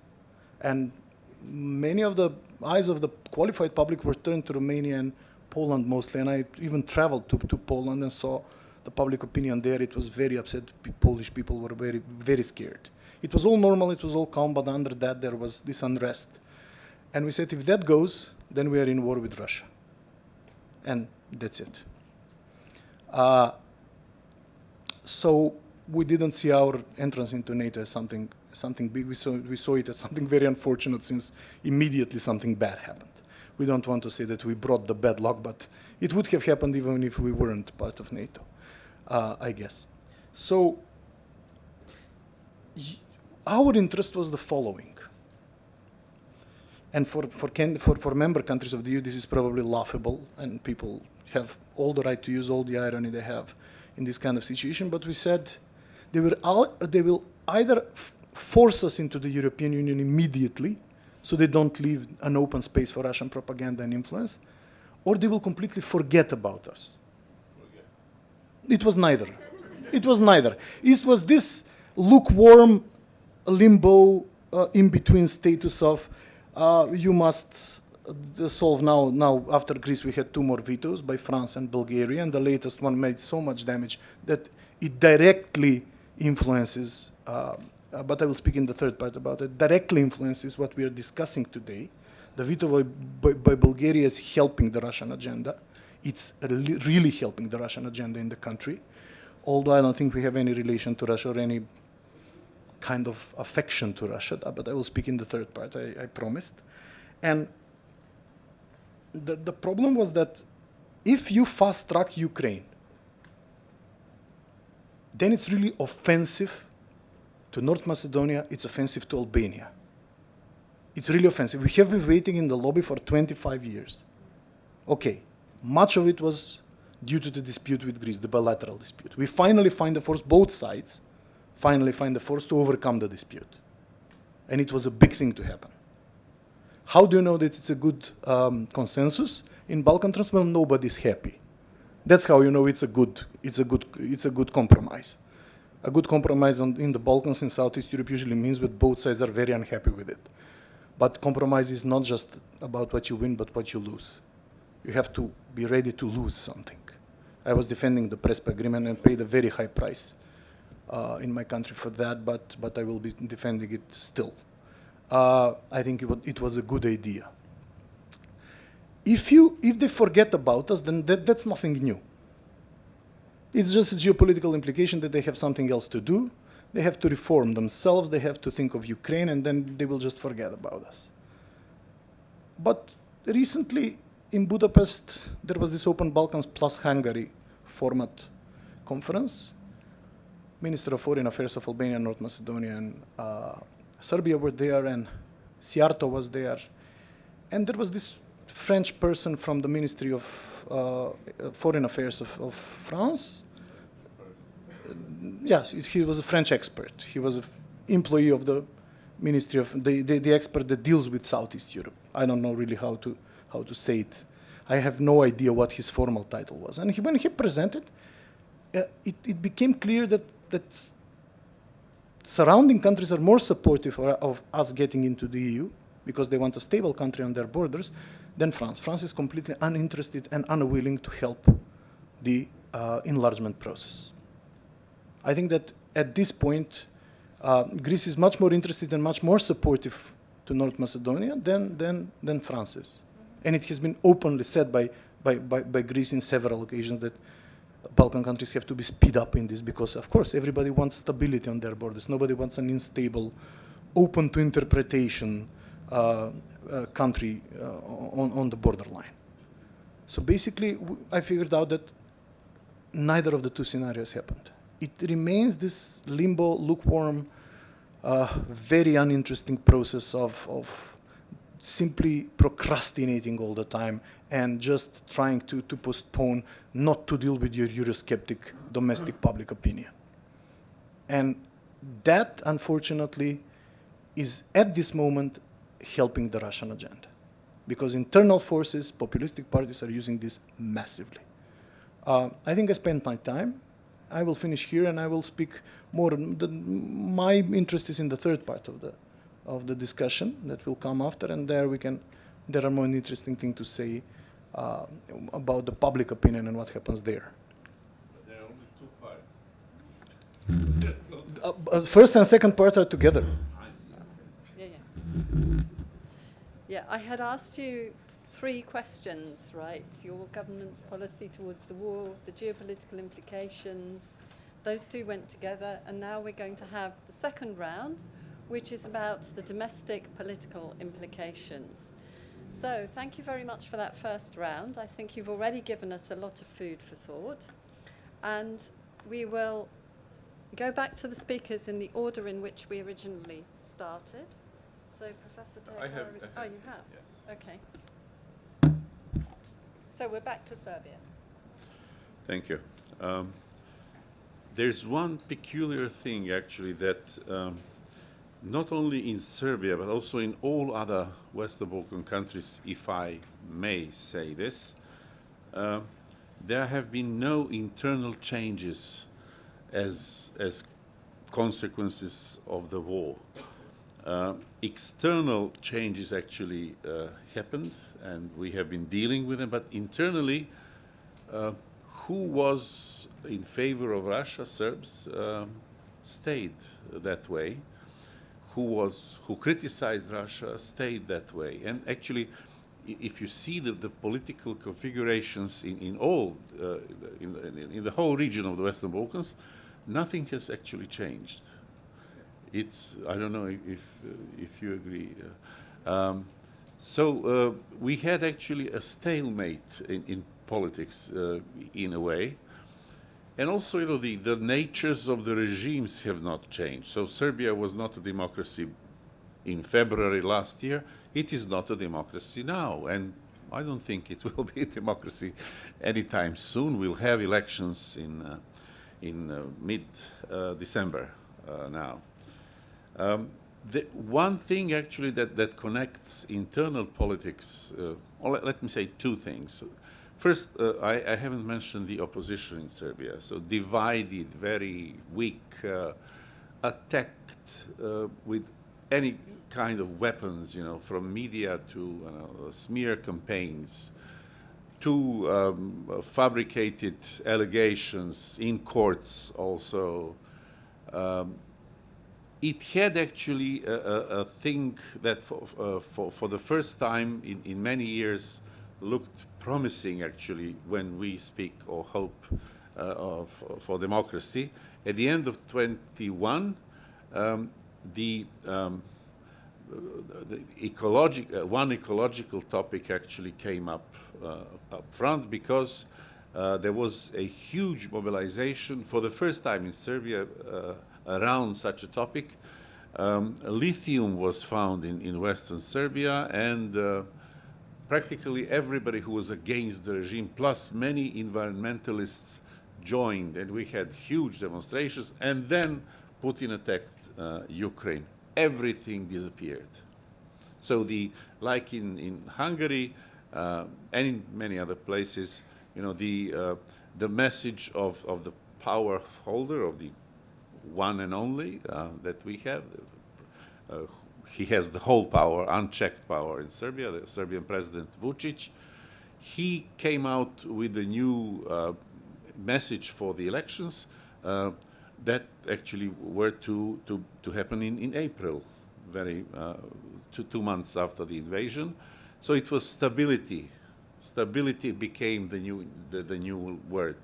And many of the eyes of the qualified public were turned to Romania and Poland mostly. And I even traveled to Poland and saw the public opinion there. It was very upset. Polish people were very, very scared. It was all normal, it was all calm, but under that there was this unrest. And we said, if that goes, then we are in war with Russia. And that's it. So we didn't see our entrance into NATO as something big. We saw it as something very unfortunate, since immediately something bad happened. We don't want to say that we brought the bad luck, but it would have happened even if we weren't part of NATO, I guess. So our interest was the following. And for member countries of the EU, this is probably laughable, and people have all the right to use all the irony they have in this kind of situation. But we said they will either force us into the European Union immediately, so they don't leave an open space for Russian propaganda and influence, or they will completely forget about us. It was neither. It was neither. It was this lukewarm limbo in-between status of you must solve now. After Greece, we had 2 more vetoes by France and Bulgaria, and the latest one made so much damage that it directly influences, but I will speak in the third part about it, directly influences what we are discussing today. The veto by Bulgaria is helping the Russian agenda. It's really helping the Russian agenda in the country, although I don't think we have any relation to Russia or any kind of affection to Russia, but I will speak in the third part, I promised. And the problem was that if you fast-track Ukraine, then it's really offensive to North Macedonia, it's offensive to Albania. It's really offensive. We have been waiting in the lobby for 25 years. Okay, much of it was due to the dispute with Greece, the bilateral dispute. We finally find the force, both sides finally find the force to overcome the dispute. And it was a big thing to happen. How do you know that it's a good consensus? In Balkan terms, well, nobody's happy. That's how you know it's a good compromise. A good compromise in the Balkans in Southeast Europe usually means that both sides are very unhappy with it. But compromise is not just about what you win, but what you lose. You have to be ready to lose something. I was defending the Prespa agreement and paid a very high price in my country for that, but I will be defending it still. I think it was a good idea. If they forget about us, then that's nothing new. It's just a geopolitical implication that they have something else to do. They have to reform themselves. They have to think of Ukraine, and then they will just forget about us. But recently in Budapest, there was this Open Balkans plus Hungary format conference. Minister of Foreign Affairs of Albania, North Macedonia, and Serbia were there, and Siarto was there. And there was this French person from the Ministry of Foreign Affairs of France. Yes, he was a French expert. He was an employee of the Ministry of, the expert that deals with Southeast Europe. I don't know really how to say it. I have no idea what his formal title was. And when he presented, it became clear that surrounding countries are more supportive of us getting into the EU because they want a stable country on their borders than France. France is completely uninterested and unwilling to help the enlargement process. I think that at this point, Greece is much more interested and much more supportive to North Macedonia than France is. And it has been openly said by Greece in several occasions that Balkan countries have to be speed up in this because, of course, everybody wants stability on their borders. Nobody wants an unstable, open to interpretation country on the borderline. So basically, I figured out that neither of the two scenarios happened. It remains this limbo, lukewarm, very uninteresting process of simply procrastinating all the time and just trying to postpone, not to deal with your Eurosceptic domestic public opinion. And that, unfortunately, is at this moment helping the Russian agenda. because internal forces, populistic parties are using this massively. I think I spent my time. I will finish here and I will speak more. My interest is in the third part of the discussion that will come after, and there are more interesting things to say about the public opinion and what happens there. But there are only two parts. First and second part are together. I see. Yeah, yeah. Yeah, I had asked you 3 questions, right? Your government's policy towards the war, the geopolitical implications. Those 2 went together, and now we're going to have the second round, which is about the domestic political implications. So thank you very much for that first round. I think you've already given us a lot of food for thought. And we will go back to the speakers in the order in which we originally started. So Professor I have. Oh, you have? Yes. Okay. So we're back to Serbia. Thank you. There's one peculiar thing, actually, that not only in Serbia, but also in all other Western Balkan countries, if I may say this, there have been no internal changes as consequences of the war. External changes actually happened, and we have been dealing with them, but internally, who was in favor of Russia, Serbs, stayed that way. Who criticized Russia, stayed that way. And actually, if you see the political configurations in the whole region of the Western Balkans, nothing has actually changed. It's, I don't know if you agree. So we had actually a stalemate in politics in a way. And also, you know, the natures of the regimes have not changed. So Serbia was not a democracy in February last year. It is not a democracy now. And I don't think it will be a democracy anytime soon. We'll have elections in mid-December now. The one thing actually that connects internal politics, or let me say 2 things. First, I haven't mentioned the opposition in Serbia. So divided, very weak, attacked with any kind of weapons, you know, from media to smear campaigns, to fabricated allegations in courts also. It had actually a thing that for the first time in many years looked promising, actually, when we speak or hope for democracy. At the end of 21, one ecological topic actually came up front, because there was a huge mobilization for the first time in Serbia around such a topic. Lithium was found in Western Serbia, and practically everybody who was against the regime, plus many environmentalists, joined, and we had huge demonstrations. And then Putin attacked Ukraine. Everything disappeared. So like in Hungary and in many other places, you know, the message of the power holder, of the one and only that we have, he has the whole power, unchecked power in Serbia, the Serbian President Vučić. He came out with a new message for the elections that actually were to happen in April, very 2 months after the invasion. So it was stability. Stability became the new word.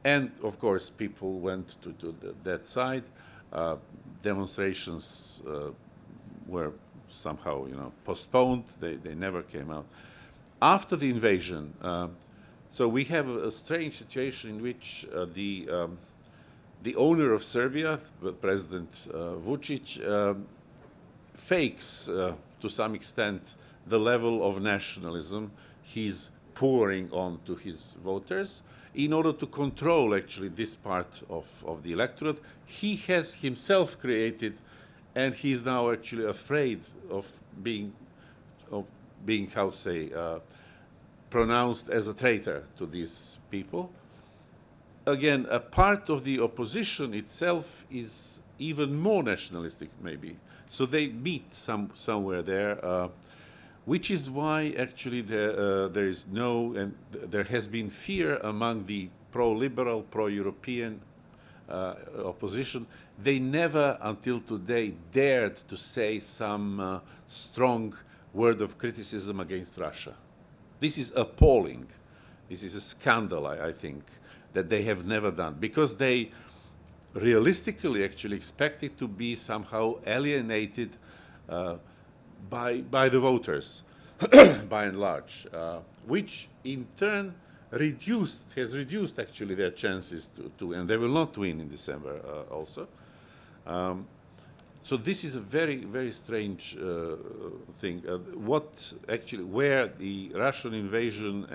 And of course, people went to that side. Demonstrations were somehow, you know, postponed. They never came out. After the invasion, so we have a strange situation in which the owner of Serbia, President Vučić, fakes to some extent the level of nationalism he's pouring on to his voters in order to control actually this part of the electorate. He has himself created, and he's now actually afraid of being, how to say, pronounced as a traitor to these people. Again, a part of the opposition itself is even more nationalistic, maybe. So they meet somewhere there, which is why actually there is no, and there has been fear among the pro-liberal, pro-European opposition. They never, until today, dared to say some strong word of criticism against Russia. This is appalling. This is a scandal, I think, that they have never done, because they realistically actually expected to be somehow alienated by the voters, by and large, which in turn has reduced actually their chances and they will not win in December also. So this is a very, very strange thing. Where the Russian invasion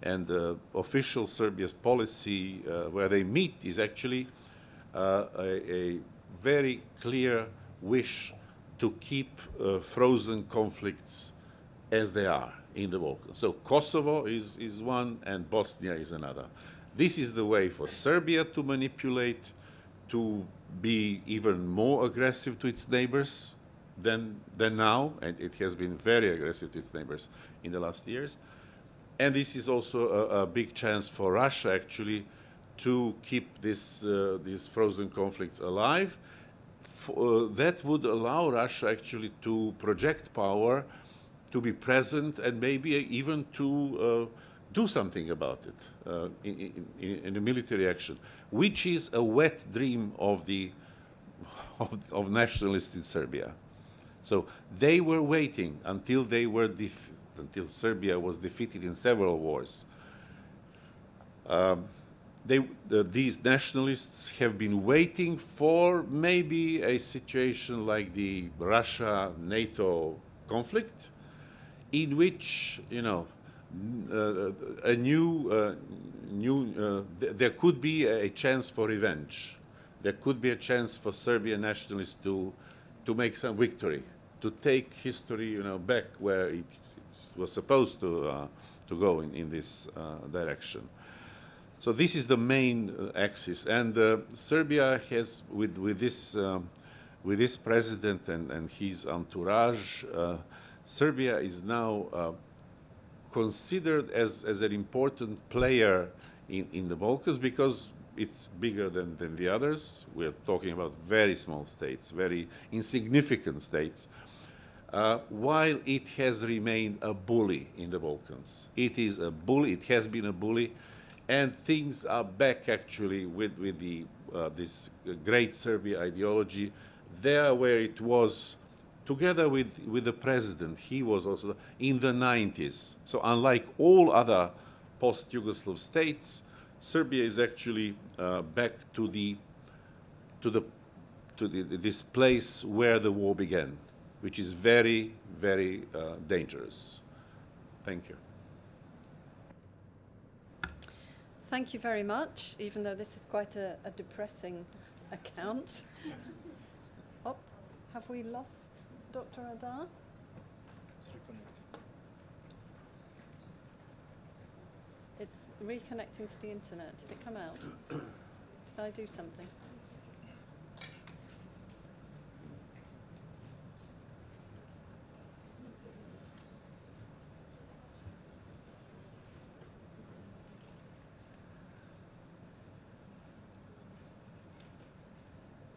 and official Serbia's policy, where they meet, is actually a very clear wish to keep frozen conflicts as they are in the Balkans. So Kosovo is one and Bosnia is another. This is the way for Serbia to manipulate, to be even more aggressive to its neighbors than now, and it has been very aggressive to its neighbors in the last years. And this is also a big chance for Russia actually to keep these frozen conflicts alive. That would allow Russia actually to project power, to be present, and maybe even to do something about it in a military action, which is a wet dream of of nationalists in Serbia. So they were waiting until until Serbia was defeated in several wars. These nationalists have been waiting for maybe a situation like the Russia-NATO conflict, in which, you know, there could be a chance for revenge. There could be a chance for Serbian nationalists to make some victory, to take history, you know, back where it was supposed to go in this direction. So this is the main axis, and Serbia has, with this president and his entourage, Serbia is now considered as an important player in the Balkans because it's bigger than the others. We're talking about very small states, very insignificant states, while it has remained a bully in the Balkans. It is a bully, it has been a bully, and things are back actually with this great Serbia ideology there where it was. Together with the president, he was also in the 90s. So unlike all other post-Yugoslav states, Serbia is actually back to this place where the war began, which is very, very dangerous. Thank you. Thank you very much, even though this is quite a depressing account. Oh, have we lost Dr. Adar? It's reconnecting to the internet. Did it come out? Did I do something?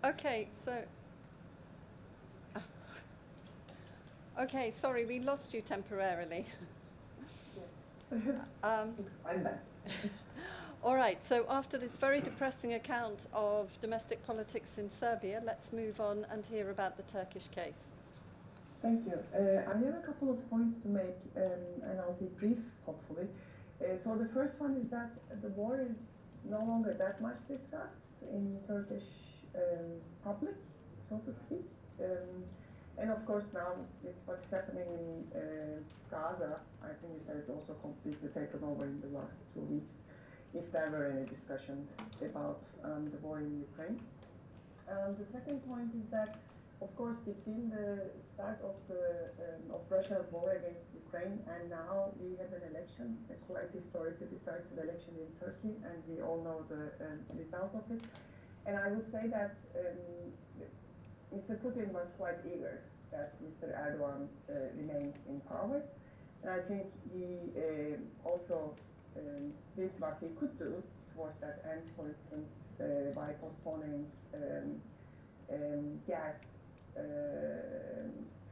Okay, so okay, sorry, we lost you temporarily. Yes. I'm back. All right, so after this very depressing account of domestic politics in Serbia, let's move on and hear about the Turkish case. Thank you. I have a couple of points to make, and I'll be brief, hopefully. So the first one is that the war is no longer that much discussed in Turkish public, so to speak. And of course now with what's happening in Gaza, I think it has also completely taken over in the last 2 weeks, if there were any discussion about the war in Ukraine. The second point is that of course, between the start of Russia's war against Ukraine and now we had an election, a quite historically decisive election in Turkey, and we all know the result of it. And I would say that Mr. Putin was quite eager that Mr. Erdogan remains in power. And I think he also did what he could do towards that end, for instance, by postponing gas,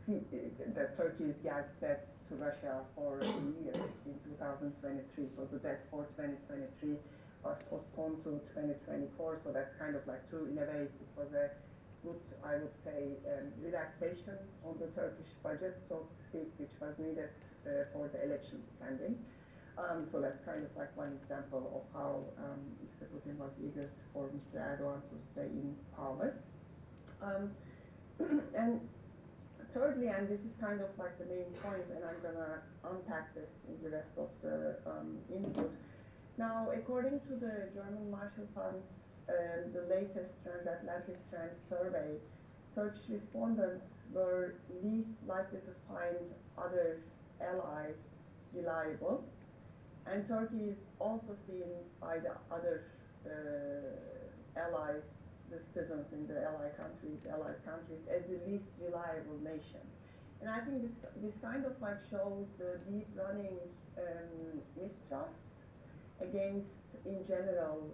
the Turkey's gas debt to Russia for a year in 2023. So the debt for 2023 was postponed to 2024. So that's kind of like in a way, it was a good, I would say, relaxation on the Turkish budget, so to speak, which was needed for the election spending. So that's kind of like one example of how Mr. Putin was eager for Mr. Erdogan to stay in power. And thirdly, and this is kind of like the main point, and I'm gonna unpack this in the rest of the input. Now, according to the German Marshall Fund's the latest transatlantic trend survey, Turkish respondents were least likely to find other allies reliable. And Turkey is also seen by the other allies, the citizens in the allied countries, as the least reliable nation. And I think this kind of like shows the deep running mistrust against, in general,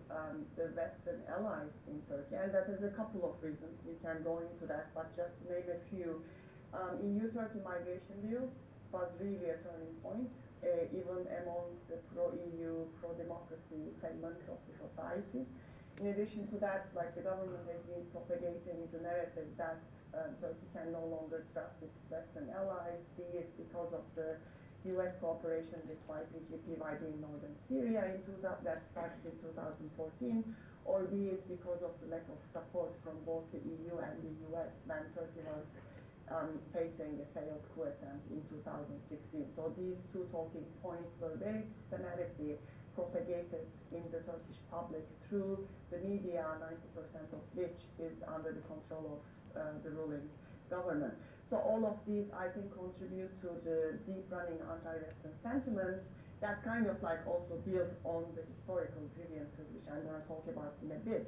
the Western allies in Turkey. And that is a couple of reasons. We can go into that, but just to name a few, EU-Turkey migration deal was really a turning point, even among the pro-EU, pro-democracy segments of the society. In addition to that, like the government has been propagating the narrative that Turkey can no longer trust its Western allies, be it because of the US cooperation with YPG/PYD in northern Syria that started in 2014, or be it because of the lack of support from both the EU and the US when Turkey was facing a failed coup attempt in 2016. So these two talking points were very systematically propagated in the Turkish public through the media, 90% of which is under the control of the ruling government. So all of these, I think, contribute to the deep running anti-Western sentiments that kind of like also built on the historical grievances, which I'm going to talk about in a bit.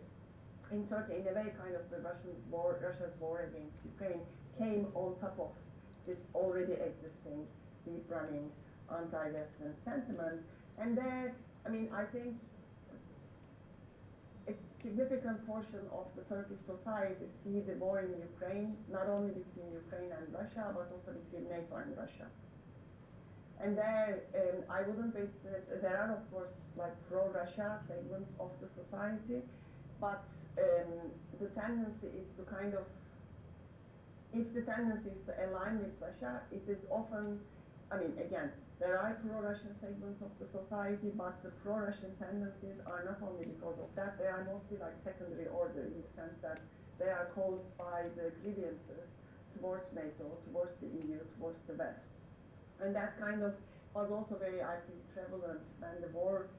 In Turkey, in a way, kind of the Russia's war against Ukraine came on top of this already existing deep running anti-Western sentiments. And there, I mean, I think a significant portion of the Turkish society see the war in Ukraine, not only between Ukraine and Russia, but also between NATO and Russia. And there, I wouldn't basically, there are of course like pro-Russia segments of the society, but the tendency is to kind of, if the tendency is to align with Russia, it is often, I mean, again, there are pro-Russian segments of the society, but the pro-Russian tendencies are not only because of that, they are mostly like secondary order in the sense that they are caused by the grievances towards NATO, towards the EU, towards the West. And that kind of was also very, I think, prevalent when the war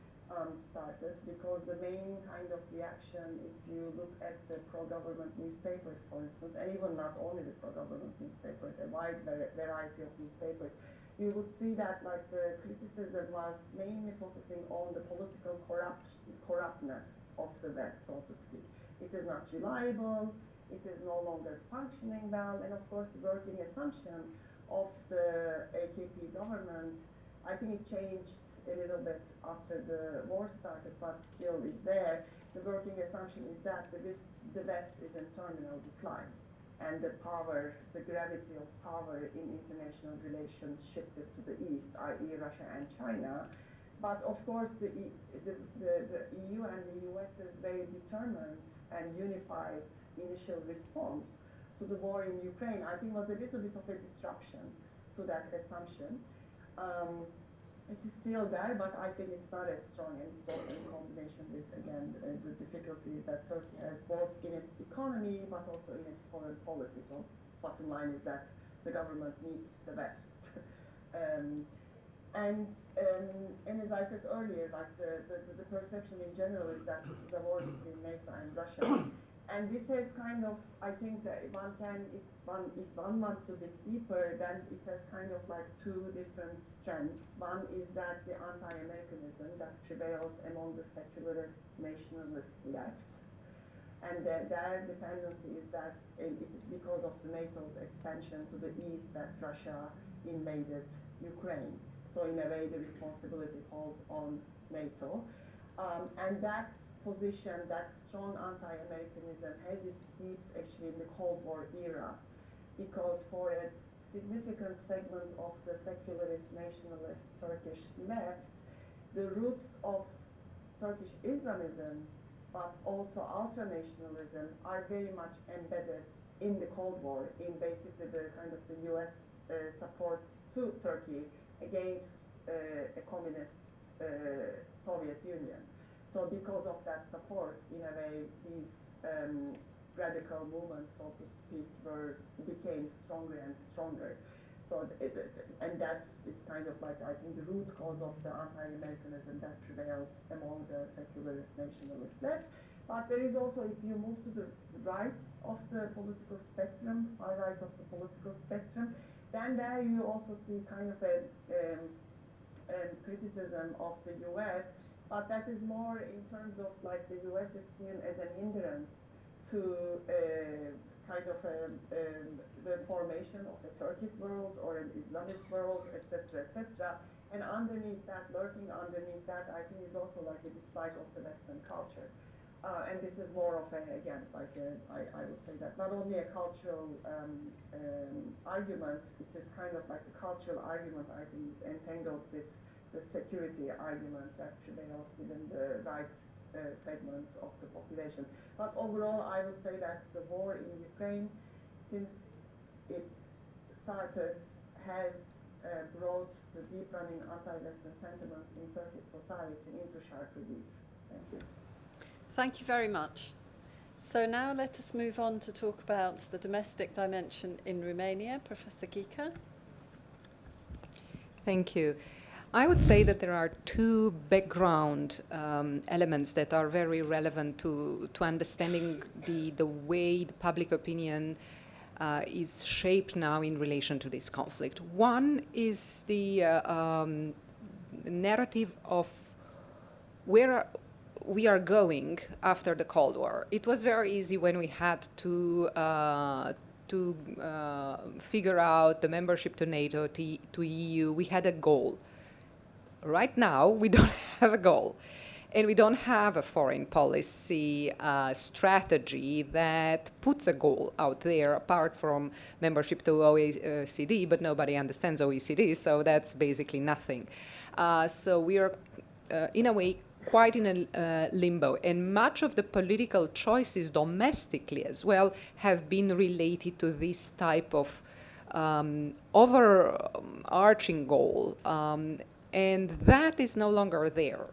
started, because the main kind of reaction, if you look at the pro-government newspapers, for instance, and even not only the pro-government newspapers, a wide variety of newspapers, you would see that like the criticism was mainly focusing on the political corruptness of the West, so to speak. It is not reliable, it is no longer functioning well, and of course the working assumption of the AKP government, I think it changed a little bit after the war started, but still is there. The working assumption is that the West is in terminal decline, and the power, the gravity of power in international relations shifted to the East, i.e. Russia and China. But of course, the EU and the US's very determined and unified initial response to the war in Ukraine, I think was a little bit of a disruption to that assumption. It is still there, but I think it's not as strong, and it's also in combination with, again, the difficulties that Turkey has both in its economy, but also in its foreign policy. So bottom line is that the government needs the West. And as I said earlier, like the perception in general is that this is a war between NATO and Russia. And this is kind of, I think that one can, if one wants to dig deeper, then it has kind of like two different strengths. One is that the anti-Americanism that prevails among the secularist nationalist left. And there the tendency is that it is because of the NATO's expansion to the east that Russia invaded Ukraine. So in a way, the responsibility falls on NATO. And that position, that strong anti-Americanism has its deeps actually in the Cold War era, because for a significant segment of the secularist nationalist Turkish left, the roots of Turkish Islamism but also ultra-nationalism are very much embedded in the Cold War, in basically the kind of the US support to Turkey against a communist Soviet Union. So because of that support, in a way, these radical movements, so to speak, became stronger and stronger. So, and that's, it's kind of like, I think, the root cause of the anti-Americanism that prevails among the secularist nationalist left. But there is also, if you move to the right of the political spectrum, far right of the political spectrum, then there you also see kind of a criticism of the US, but that is more in terms of like the US is seen as an hindrance to kind of the formation of a Turkic world or an Islamist world, etc., etc. And underneath that, lurking underneath that, I think is also like a dislike of the Western culture. And this is more of a, again, like I would say that not only a cultural argument, it is kind of like the cultural argument, I think, is entangled with the security argument that prevails within the right segments of the population. But overall, I would say that the war in Ukraine, since it started, has brought the deep-running anti-Western sentiments in Turkish society into sharp relief. Thank you. Thank you very much. So now let us move on to talk about the domestic dimension in Romania. Professor Gica. Thank you. I would say that there are two background elements that are very relevant to understanding the way the public opinion is shaped now in relation to this conflict. One is the narrative of where we are going after the Cold War. It was very easy when we had to figure out the membership to NATO, to EU. We had a goal. Right now, we don't have a goal. And we don't have a foreign policy strategy that puts a goal out there apart from membership to OECD, but nobody understands OECD, so that's basically nothing. So we are, in a way, quite in a limbo. And much of the political choices domestically as well have been related to this type of overarching goal. And that is no longer there.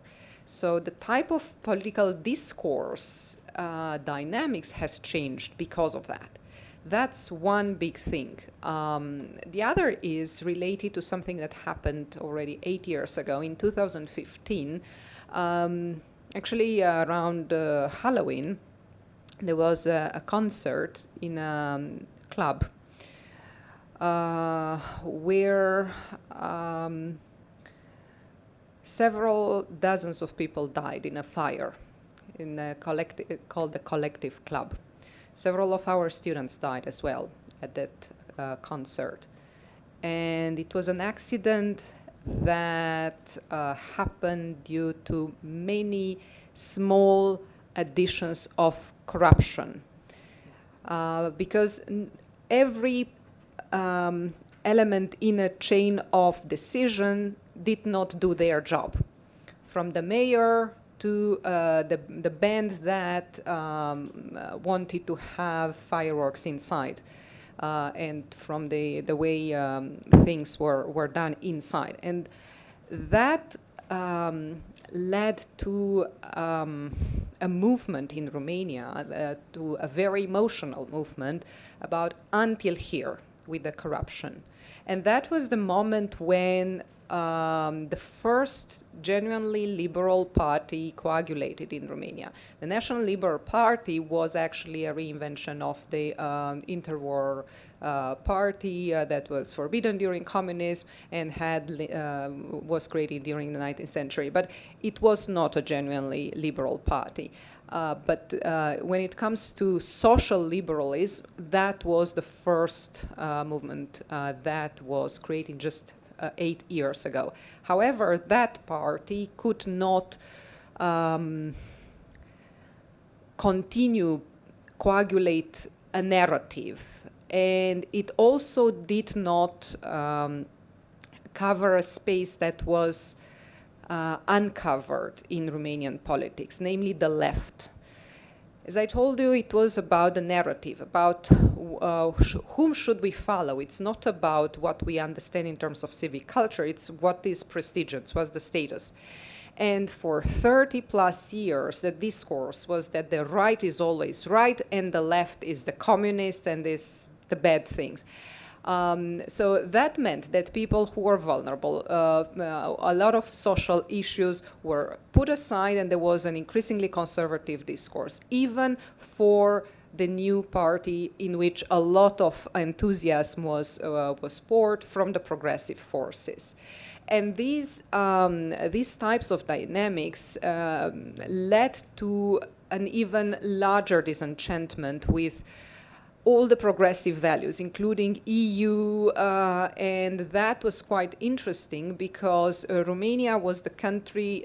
So the type of political discourse dynamics has changed because of that. That's one big thing. The other is related to something that happened already 8 years ago in 2015. Actually, around Halloween, there was a concert in a club where several dozens of people died in a fire in a collective called the Collective Club. Several of our students died as well at that concert. And it was an accident that happened due to many small additions of corruption. Because every element in a chain of decision did not do their job. From the mayor to the band that wanted to have fireworks inside. And from the way things were done inside. And that led to a movement in Romania, to a very emotional movement about until here with the corruption. And that was the moment when the first genuinely liberal party coagulated in Romania. The National Liberal Party was actually a reinvention of the interwar party that was forbidden during communism and was created during the 19th century. But it was not a genuinely liberal party. But when it comes to social liberalism, that was the first movement that was created just 8 years ago. However, that party could not continue coagulate a narrative, and it also did not cover a space that was uncovered in Romanian politics, namely the left. As I told you, it was about the narrative, about whom should we follow. It's not about what we understand in terms of civic culture, it's what is prestigious, what's the status. And for 30 plus years, the discourse was that the right is always right and the left is the communist and is the bad things. So that meant that people who were vulnerable, a lot of social issues were put aside, and there was an increasingly conservative discourse, even for the new party in which a lot of enthusiasm was poured from the progressive forces. And these types of dynamics led to an even larger disenchantment with all the progressive values, including EU, and that was quite interesting because Romania was the country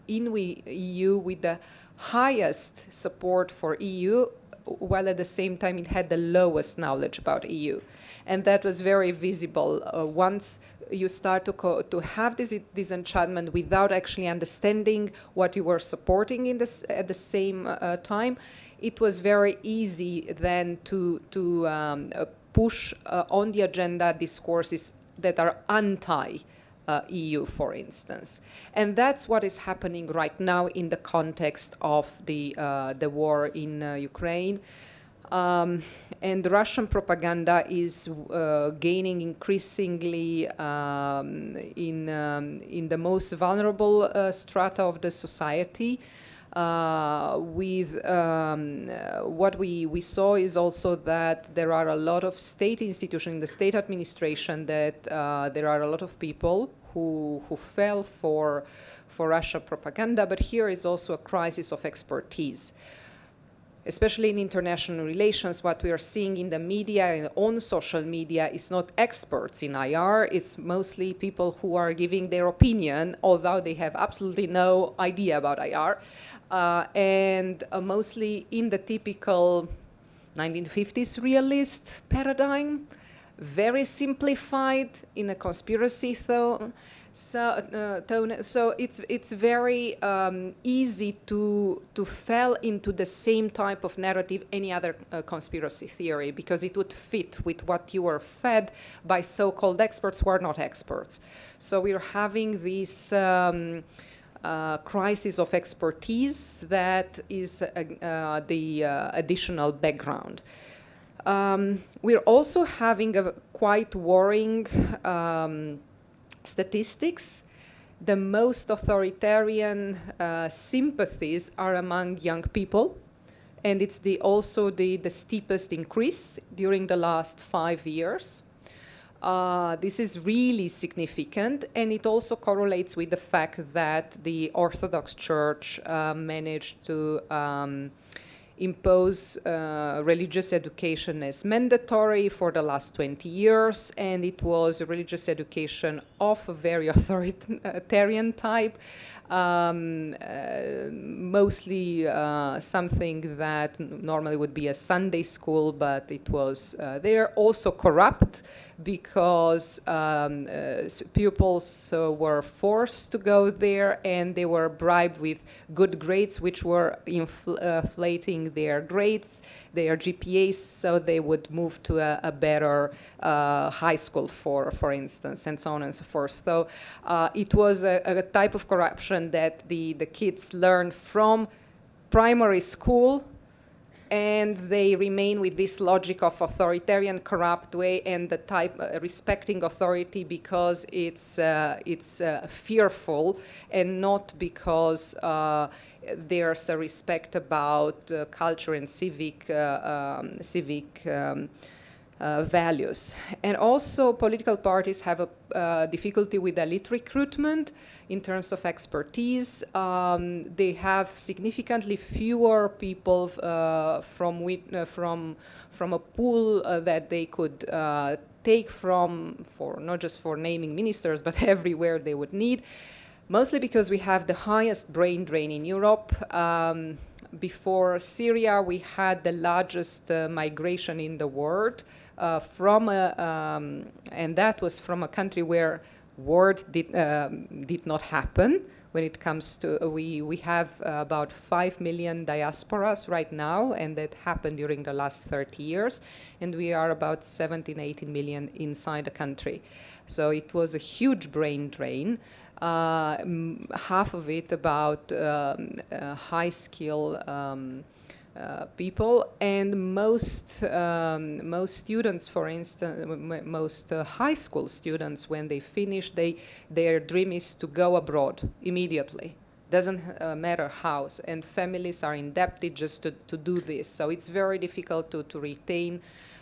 in the EU with the highest support for EU, while at the same time it had the lowest knowledge about EU. And that was very visible once you start to have this disenchantment without actually understanding what you were supporting at the same time. It was very easy then to push on the agenda discourses that are anti-EU, for instance. And that's what is happening right now in the context of the war in Ukraine. And Russian propaganda is gaining increasingly in the most vulnerable strata of the society. With what we saw is also that there are a lot of state institutions in the state administration that there are a lot of people who fell for Russian propaganda, but here is also a crisis of expertise. Especially in international relations, what we are seeing in the media and on social media is not experts in IR, it's mostly people who are giving their opinion, although they have absolutely no idea about IR, and mostly in the typical 1950s realist paradigm, very simplified in a conspiracy tone. So it's very easy to fall into the same type of narrative any other conspiracy theory, because it would fit with what you were fed by so-called experts who are not experts. So we're having this crisis of expertise that is the additional background. We're also having a quite worrying statistics. The most authoritarian sympathies are among young people, and it's also the steepest increase during the last 5 years. This is really significant, and it also correlates with the fact that the Orthodox Church managed to impose religious education as mandatory for the last 20 years, and it was a religious education of a very authoritarian type, mostly something that normally would be a Sunday school, but it was there, also corrupt, because pupils were forced to go there, and they were bribed with good grades, which were inflating their grades, their GPAs, so they would move to a better high school, for instance, and so on and so forth. So it was a type of corruption that the kids learned from primary school and they remain with this logic of authoritarian, corrupt way, and the type respecting authority because it's fearful, and not because there's a respect about culture and civic values. And also political parties have a difficulty with elite recruitment in terms of expertise. They have significantly fewer people from a pool that they could take from, for not just for naming ministers, but everywhere they would need. Mostly because we have the highest brain drain in Europe. Before Syria, we had the largest migration in the world and that was from a country where war did not happen. When it comes to, we have about 5 million diasporas right now, and that happened during the last 30 years, and we are about 17, 18 million inside the country. So it was a huge brain drain. Half of it about high skill people, and most students, for instance, most high school students, when they finish, their dream is to go abroad immediately. Doesn't matter how, and families are indebted just to do this. So it's very difficult to retain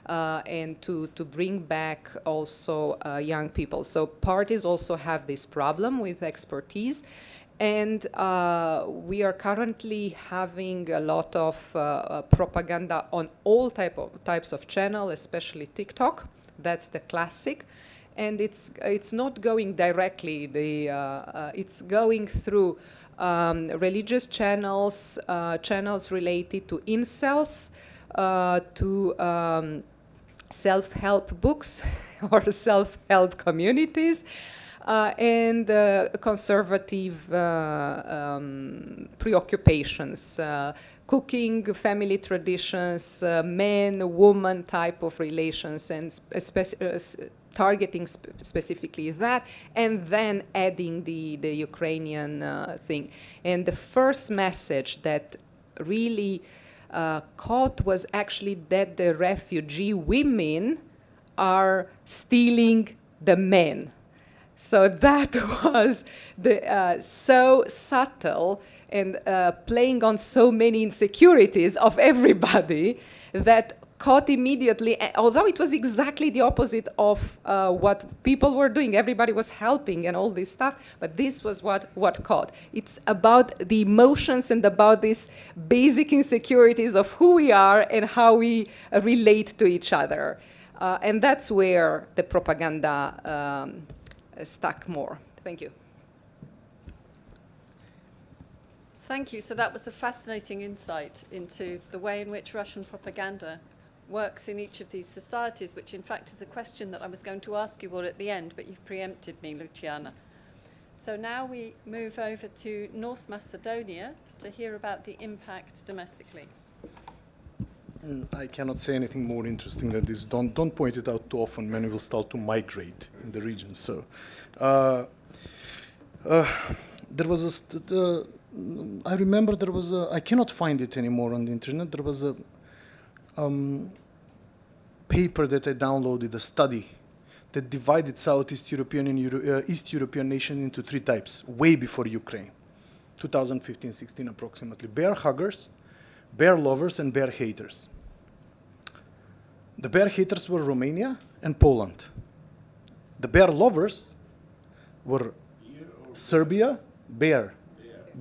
and to bring back also young people. So parties also have this problem with expertise. And we are currently having a lot of propaganda on all types of channel, especially TikTok. That's the classic. And it's not going directly. It's going through religious channels, channels related to incels, to self-help books or self-help communities, and conservative preoccupations, cooking, family traditions, man-woman type of relations, and targeting specifically that, and then adding the Ukrainian thing. And the first message that really caught was actually that the refugee women are stealing the men. So that was so subtle and playing on so many insecurities of everybody that caught immediately, although it was exactly the opposite of what people were doing. Everybody was helping and all this stuff, but this was what caught. It's about the emotions and about these basic insecurities of who we are and how we relate to each other. And that's where the propaganda stuck more. Thank you. Thank you. So that was a fascinating insight into the way in which Russian propaganda works in each of these societies, which in fact is a question that I was going to ask you all at the end, but you've preempted me, Luciana. So now we move over to North Macedonia to hear about the impact domestically. I cannot say anything more interesting than this. Don't point it out too often. Many will start to migrate in the region. So there was I remember there was I cannot find it anymore on the internet. There was a paper that I downloaded, a study that divided Southeast European and East European nations into 3 types, way before Ukraine, 2015-16 approximately. Bear huggers, bear lovers, and bear haters. The bear haters were Romania and Poland. The bear lovers were Serbia, bear.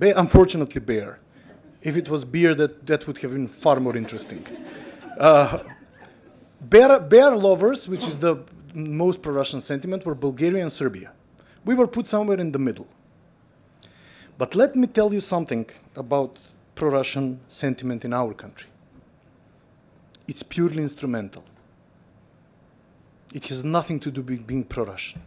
Unfortunately, bear. If it was beer, that would have been far more interesting. Bear lovers, which is the most pro-Russian sentiment, were Bulgaria and Serbia. We were put somewhere in the middle. But let me tell you something about pro-Russian sentiment in our country. It's purely instrumental. It has nothing to do with being pro-Russian.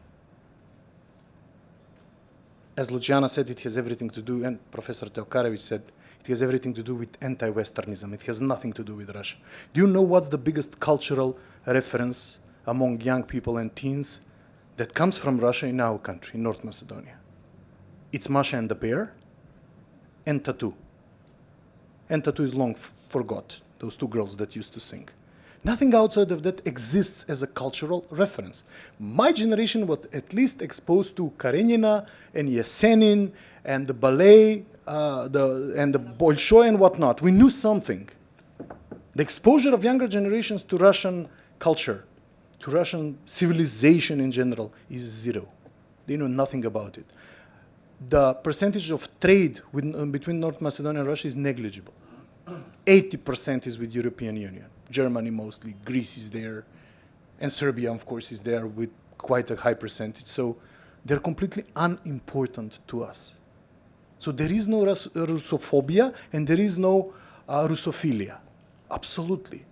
As Luciana said, it has everything to do, and Professor Teokarevich said, it has everything to do with anti-Westernism. It has nothing to do with Russia. Do you know what's the biggest cultural reference among young people and teens that comes from Russia in our country, in North Macedonia? It's Masha and the Bear and tattoo. And tattoo is long forgot. those two girls that used to sing. Nothing outside of that exists as a cultural reference. My generation was at least exposed to Karenina and Yesenin and the ballet and the Bolshoi and whatnot. We knew something. The exposure of younger generations to Russian culture, to Russian civilization in general, is zero. They know nothing about it. The percentage of trade between North Macedonia and Russia is negligible. 80% is with European Union. Germany mostly, Greece is there, and Serbia, of course, is there with quite a high percentage. So they're completely unimportant to us. So there is no Russophobia and there is no Russophilia. Absolutely.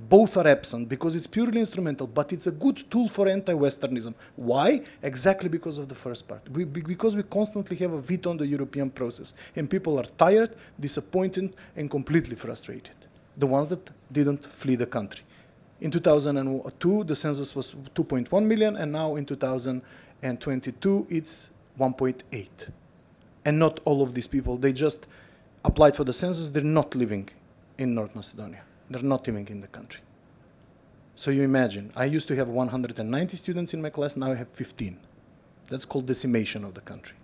Both are absent because it's purely instrumental, but it's a good tool for anti-Westernism. Why? Exactly because of the first part. Because we constantly have a veto on the European process, and people are tired, disappointed, and completely frustrated. The ones that didn't flee the country. In 2002, the census was 2.1 million, and now in 2022, it's 1.8. And not all of these people, they just applied for the census, they're not living in North Macedonia. They're not living in the country. So you imagine, I used to have 190 students in my class, now I have 15. That's called decimation of the country.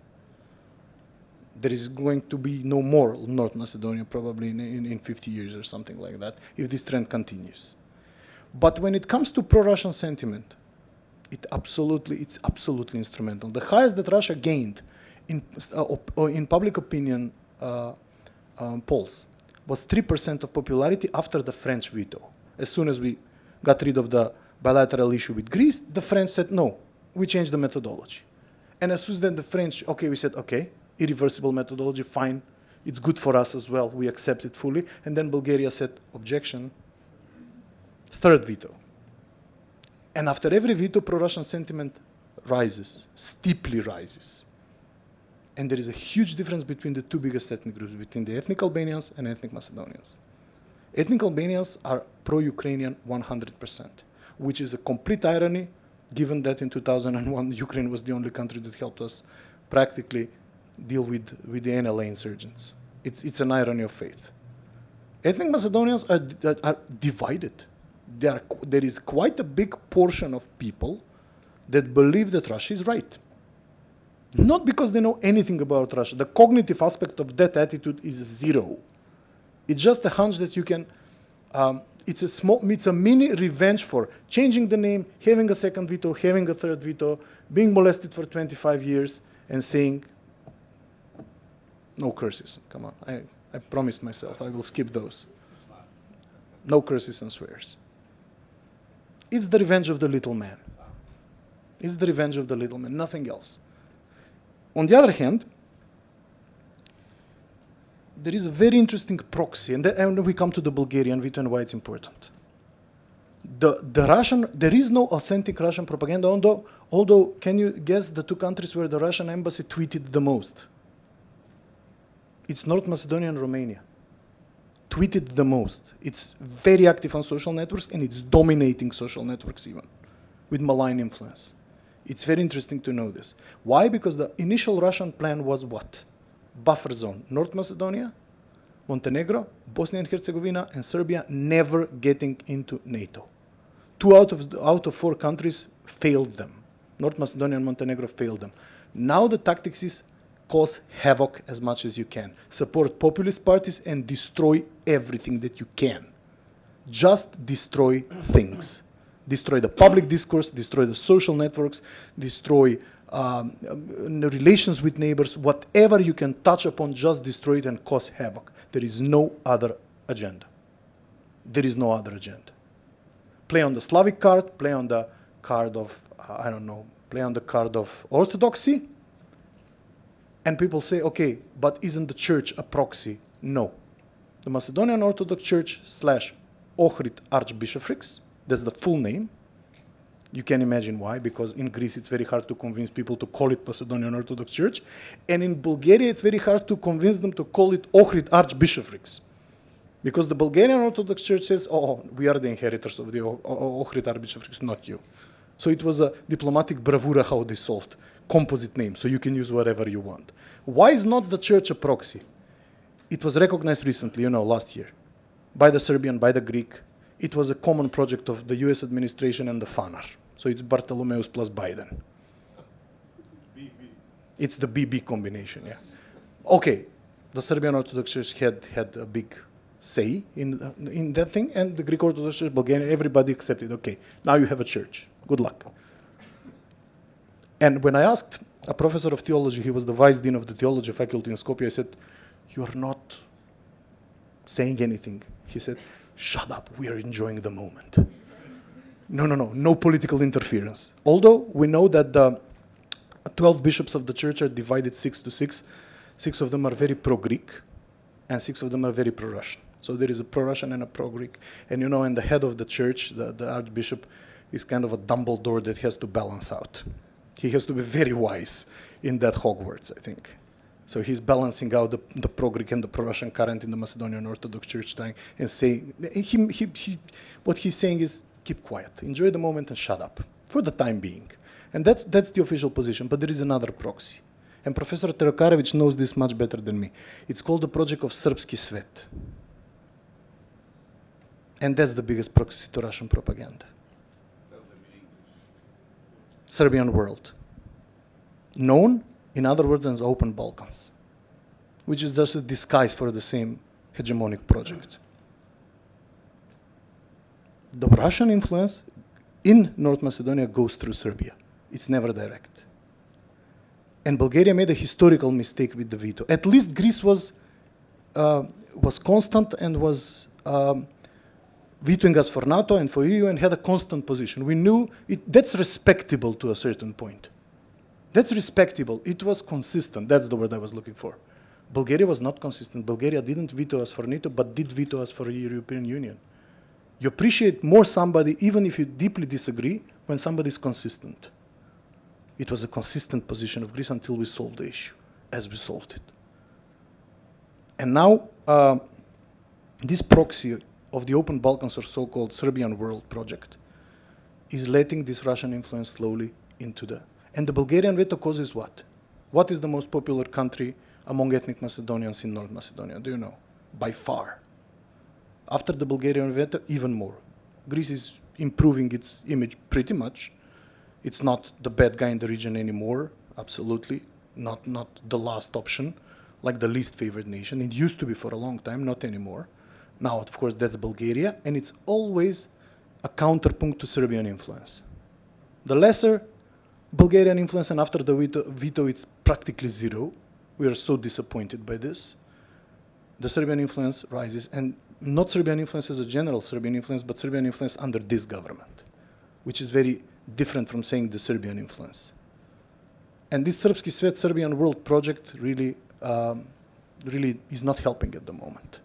There is going to be no more North Macedonia probably in 50 years or something like that, if this trend continues. But when it comes to pro-Russian sentiment, it's absolutely instrumental. The highest that Russia gained in public opinion polls was 3% of popularity after the French veto. As soon as we got rid of the bilateral issue with Greece, the French said, no, we changed the methodology. And as soon as then the French, okay, we said, okay, irreversible methodology, fine, it's good for us as well, we accept it fully. And then Bulgaria said, objection, third veto. And after every veto, pro-Russian sentiment rises, steeply rises. And there is a huge difference between the two biggest ethnic groups, between the ethnic Albanians and ethnic Macedonians. Ethnic Albanians are pro-Ukrainian 100%, which is a complete irony, given that in 2001, Ukraine was the only country that helped us practically deal with the NLA insurgents. It's an irony of faith. Ethnic Macedonians are divided. There is quite a big portion of people that believe that Russia is right. Not because they know anything about Russia. The cognitive aspect of that attitude is zero. It's just a hunch that you can, it's a mini revenge for changing the name, having a second veto, having a third veto, being molested for 25 years, and saying, no curses. Come on, I promised myself I will skip those. No curses and swears. It's the revenge of the little man. It's the revenge of the little man, nothing else. On the other hand, there is a very interesting proxy, and we come to the Bulgarian veto and why it's important. There is no authentic Russian propaganda, although can you guess the two countries where the Russian embassy tweeted the most? It's North Macedonia and Romania. Tweeted the most. It's very active on social networks, and it's dominating social networks even, with malign influence. It's very interesting to know this. Why? Because the initial Russian plan was what? Buffer zone. North Macedonia, Montenegro, Bosnia and Herzegovina, and Serbia never getting into NATO. 2 out of 4 countries failed them. North Macedonia and Montenegro failed them. Now the tactics is cause havoc as much as you can. Support populist parties and destroy everything that you can. Just destroy things. Destroy the public discourse, destroy the social networks, destroy relations with neighbors, whatever you can touch upon, just destroy it and cause havoc. There is no other agenda. There is no other agenda. Play on the Slavic card, play on the card of, I don't know, play on the card of orthodoxy, and people say, okay, but isn't the church a proxy? No. The Macedonian Orthodox Church / Ohrid Archbishoprics, that's the full name. You can imagine why, because in Greece it's very hard to convince people to call it Macedonian Orthodox Church, and in Bulgaria it's very hard to convince them to call it Ohrid Archbishoprics. Because the Bulgarian Orthodox Church says, oh, we are the inheritors of the Ohrid Archbishoprics, not you. So it was a diplomatic bravura how they solved composite name, so you can use whatever you want. Why is not the church a proxy? It was recognized recently, last year. by the Serbian, by the Greek. It was a common project of the US administration and the FANAR. So it's Bartolomeus plus Biden. It's the BB combination, yeah. Okay, the Serbian Orthodox Church had a big say in that thing, and the Greek Orthodox Church, Bulgarian, everybody accepted. Okay, now you have a church. Good luck. And when I asked a professor of theology, he was the vice dean of the theology faculty in Skopje, I said, "You are not saying anything." He said, "Shut up, we are enjoying the moment." No political interference. Although we know that the 12 bishops of the church are divided 6-6. 6 of them are very pro-Greek, and 6 of them are very pro-Russian. So there is a pro-Russian and a pro-Greek. And and the head of the church, the archbishop, is kind of a Dumbledore that has to balance out. He has to be very wise in that Hogwarts, I think. So he's balancing out the pro-Greek and the pro-Russian current in the Macedonian Orthodox Church, trying and saying, what he's saying is, keep quiet, enjoy the moment and shut up, for the time being. And that's the official position, but there is another proxy. And Professor Terokarevic knows this much better than me. It's called the project of Srpski Svet. And that's the biggest proxy to Russian propaganda. Serbian world. Known, in other words, as Open Balkans, which is just a disguise for the same hegemonic project. The Russian influence in North Macedonia goes through Serbia. It's never direct. And Bulgaria made a historical mistake with the veto. At least Greece was constant and was vetoing us for NATO and for EU and had a constant position. We knew that's respectable to a certain point. That's respectable. It was consistent. That's the word I was looking for. Bulgaria was not consistent. Bulgaria didn't veto us for NATO, but did veto us for the European Union. You appreciate more somebody, even if you deeply disagree, when somebody is consistent. It was a consistent position of Greece until we solved the issue, as we solved it. And now, this proxy of the Open Balkans, or so-called Serbian World Project, is letting this Russian influence slowly into the... And the Bulgarian veto causes what? What is the most popular country among ethnic Macedonians in North Macedonia? Do you know? By far. After the Bulgarian veto, even more. Greece is improving its image pretty much. It's not the bad guy in the region anymore, absolutely. Not the last option, like the least favored nation. It used to be for a long time, not anymore. Now, of course, that's Bulgaria, and it's always a counterpunct to Serbian influence. The lesser Bulgarian influence, and after the veto, it's practically zero. We are so disappointed by this. The Serbian influence rises, and not Serbian influence as a general Serbian influence, but Serbian influence under this government, which is very different from saying the Serbian influence. And this Srpski Svet, Serbian World Project, really is not helping at the moment.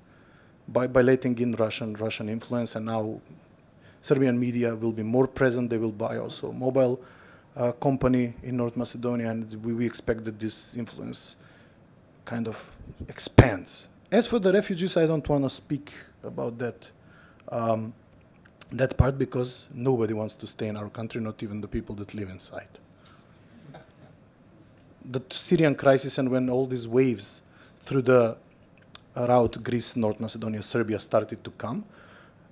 By letting in Russian influence, and now Serbian media will be more present. They will buy also a mobile company in North Macedonia, and we expect that this influence kind of expands. As for the refugees, I don't want to speak about that that part, because nobody wants to stay in our country, not even the people that live inside. The Syrian crisis, and when all these waves through the route Greece, North Macedonia, Serbia started to come,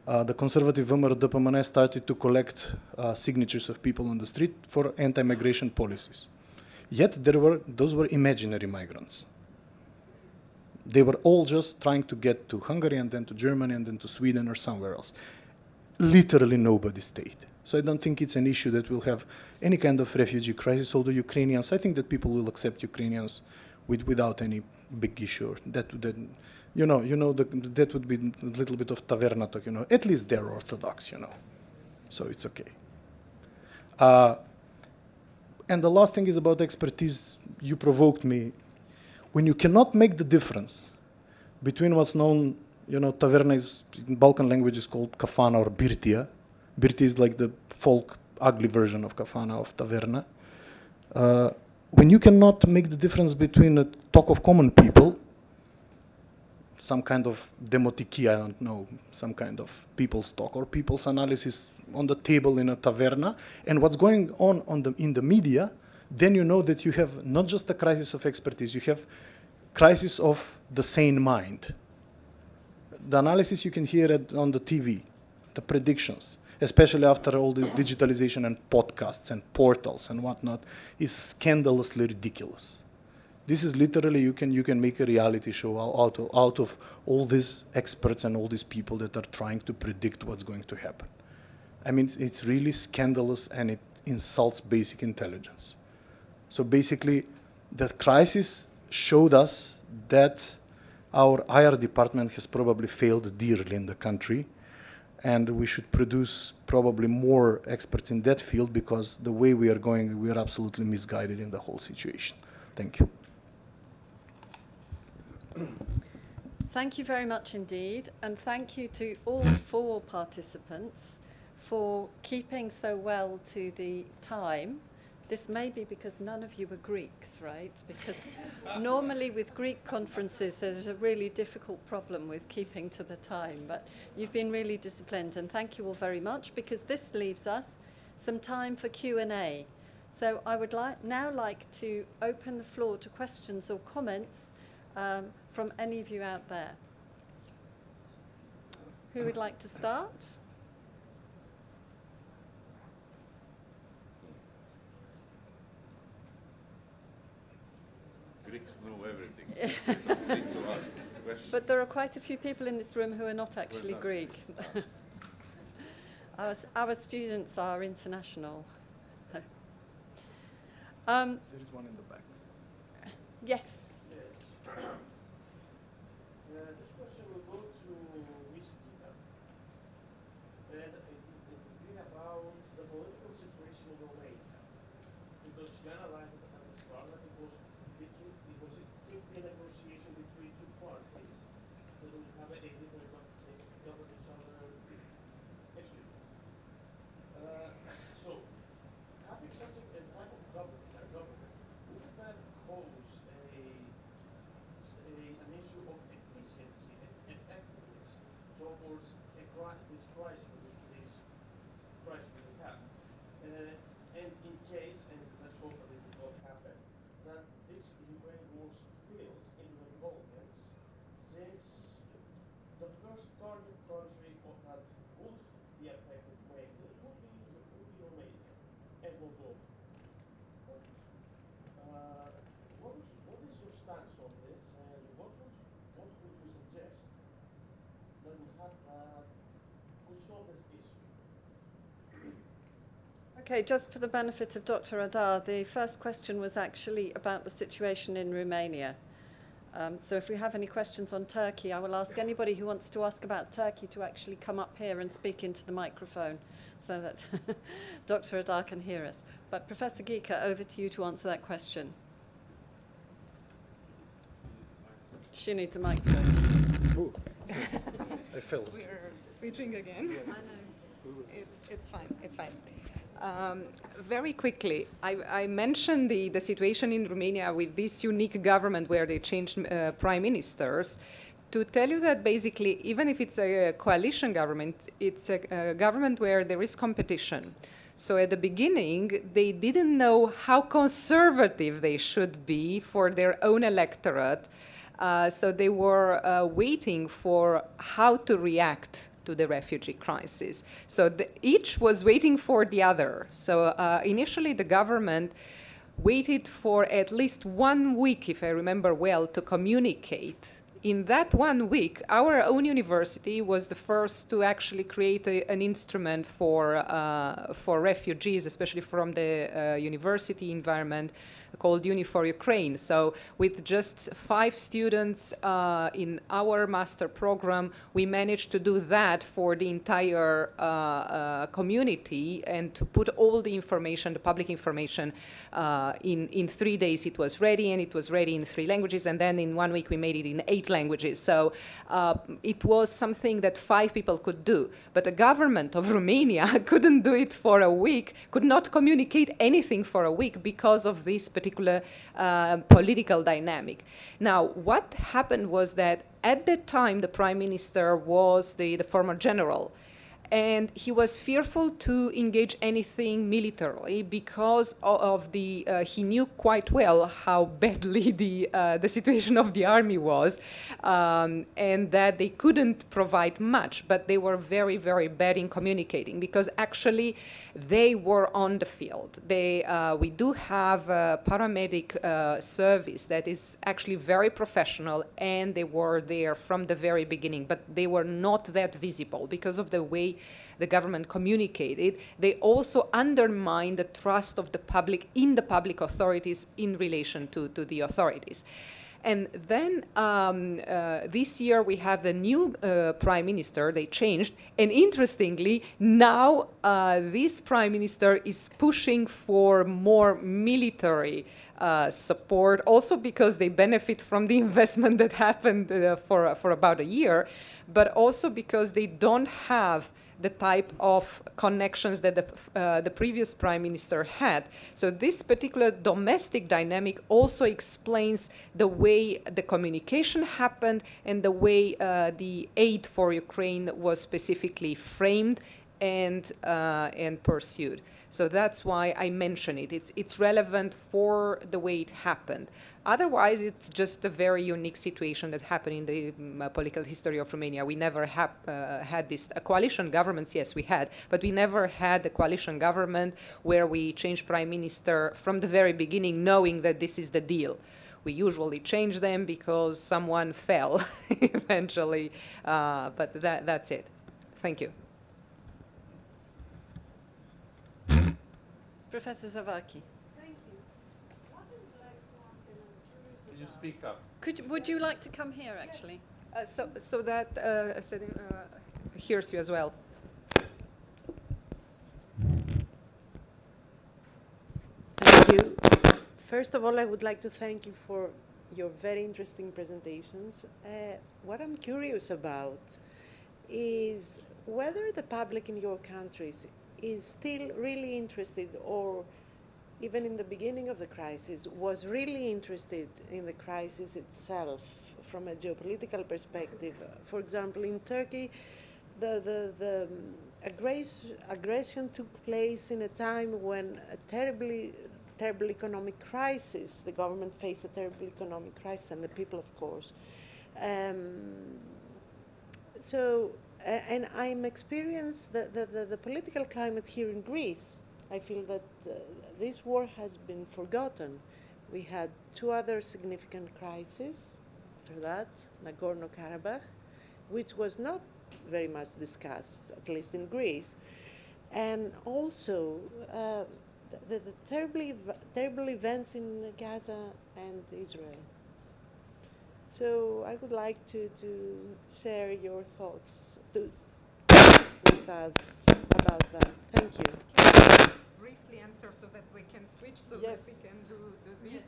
the conservative VMRO-DPMNE started to collect signatures of people on the street for anti-migration policies. Yet those were imaginary migrants. They were all just trying to get to Hungary and then to Germany and then to Sweden or somewhere else. Literally nobody stayed. So I don't think it's an issue that will have any kind of refugee crisis, although Ukrainians, I think that people will accept Ukrainians without any big issue. That would be a little bit of taverna talk, At least they're Orthodox, So it's okay. And the last thing is about expertise. You provoked me. When you cannot make the difference between what's known, taverna is, in Balkan language, is called kafana or birtija. Birtija is like the folk, ugly version of kafana, of taverna. When you cannot make the difference between a talk of common people, some kind of demotiki, I don't know, some kind of people's talk or people's analysis on the table in a taverna, and what's going on in the media, then you know that you have not just a crisis of expertise, you have crisis of the sane mind. the analysis you can hear on the TV, the predictions, especially after all this digitalization and podcasts and portals and whatnot, is scandalously ridiculous. This is literally, you can make a reality show out of all these experts and all these people that are trying to predict what's going to happen. I mean, it's really scandalous, and it insults basic intelligence. So basically, the crisis showed us that our IR department has probably failed dearly in the country, and we should produce probably more experts in that field, because the way we are going, we are absolutely misguided in the whole situation. Thank you. Thank you very much indeed, and thank you to all 4 participants for keeping so well to the time. This may be because none of you were Greeks, right? Because normally with Greek conferences there's a really difficult problem with keeping to the time, but you've been really disciplined, and thank you all very much, because this leaves us some time for Q&A. So I would now like to open the floor to questions or comments from any of you out there. Who would like to start? Greeks know everything, so they don't need to ask questions. But there are quite a few people in this room who are not actually Greek. Our students are international. There is one in the back. Yes. This question will go to Ms. Gita, and it will be about the political situation in Romania, because you analyzed it at the start that it was simply a negotiation between 2 parties that would have a different govern each other. Excuse me. So, having such a type of government, wouldn't that cause an issue of efficiency and effectiveness towards this crisis that we have? And in case, and let's hope that it will not happen, that this Ukraine war spills into the Balkans, since the first target country that would be affected mainly would be Romania and Moldova. What is your stance on this, and what would you suggest that would solve this issue? Okay, just for the benefit of Dr. Adar, the first question was actually about the situation in Romania. So if we have any questions on Turkey, I will ask anybody who wants to ask about Turkey to actually come up here and speak into the microphone so that Dr. Adar can hear us. But Professor Gika, over to you to answer that question. She needs a microphone. Ooh. I failed. We're switching again. Yes. I know. It's fine. It's fine. Very quickly, I mentioned the situation in Romania with this unique government where they changed prime ministers, to tell you that basically, even if it's a coalition government, it's a government where there is competition. So at the beginning, they didn't know how conservative they should be for their own electorate. So they were waiting for how to react to the refugee crisis. So each was waiting for the other. So initially the government waited for at least 1 week, if I remember well, to communicate. In that 1 week, our own university was the first to actually create an instrument for refugees, especially from the university environment, called Uni for Ukraine. So with just 5 students in our master program, we managed to do that for the entire community, and to put all the information, the public information, in 3 days it was ready, and it was ready in 3 languages, and then in 1 week we made it in 8 languages. So it was something that 5 people could do. But the government of Romania couldn't do it for a week, could not communicate anything for a week because of this particular political dynamic. Now, what happened was that at that time the prime minister was the former general, And he was fearful to engage anything militarily because of the, he knew quite well how badly the situation of the army was, and that they couldn't provide much, but they were very, very bad in communicating because actually they were on the field. We do have a paramedic service that is actually very professional, and they were there from the very beginning, but they were not that visible because of the way the government communicated. They also undermined the trust of the public in the public authorities in relation to the authorities. And then this year we have the new prime minister, they changed, and interestingly, now this prime minister is pushing for more military support, also because they benefit from the investment that happened for about a year, but also because they don't have the type of connections that the previous prime minister had. So this particular domestic dynamic also explains the way the communication happened and the way the aid for Ukraine was specifically framed and pursued. So that's why I mention it. It's relevant for the way it happened. Otherwise, it's just a very unique situation that happened in the political history of Romania. We never had this coalition governments. Yes, we had, but we never had a coalition government where we changed prime minister from the very beginning, knowing that this is the deal. We usually change them because someone fell eventually, but that's it. Thank you. Professor Zavaki. Thank you. What I would like to ask, and I'm curious Can you about- speak up? Would you like to come here, actually? So that hears you as well. Thank you. First of all, I would like to thank you for your very interesting presentations. What I'm curious about is whether the public in your countries is still really interested, or even in the beginning of the crisis, was really interested in the crisis itself from a geopolitical perspective. For example, in Turkey, the aggression took place in a time when a terrible economic crisis, the government faced a terrible economic crisis, and the people, of course. And I'm experienced the political climate here in Greece. I feel that this war has been forgotten. We had two other significant crises after that, Nagorno-Karabakh, which was not very much discussed, at least in Greece, and also the terrible events in Gaza and Israel. So I would like to share your thoughts with us about that. Thank you. Briefly answer so that we can switch, so Yes. that we can do this.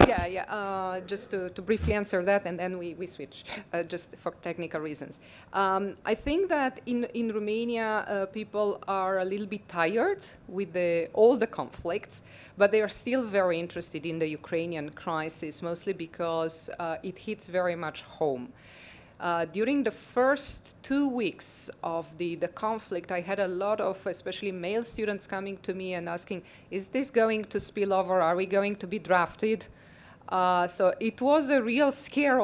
Yeah. Just to briefly answer that, and then we switch, just for technical reasons. I think that in Romania, people are a little bit tired with all the conflicts, but they are still very interested in the Ukrainian crisis, mostly because it hits very much home. During the first 2 weeks of the conflict, I had a lot of, especially male students, coming to me and asking, is this going to spill over? Are we going to be drafted? So it was a real scare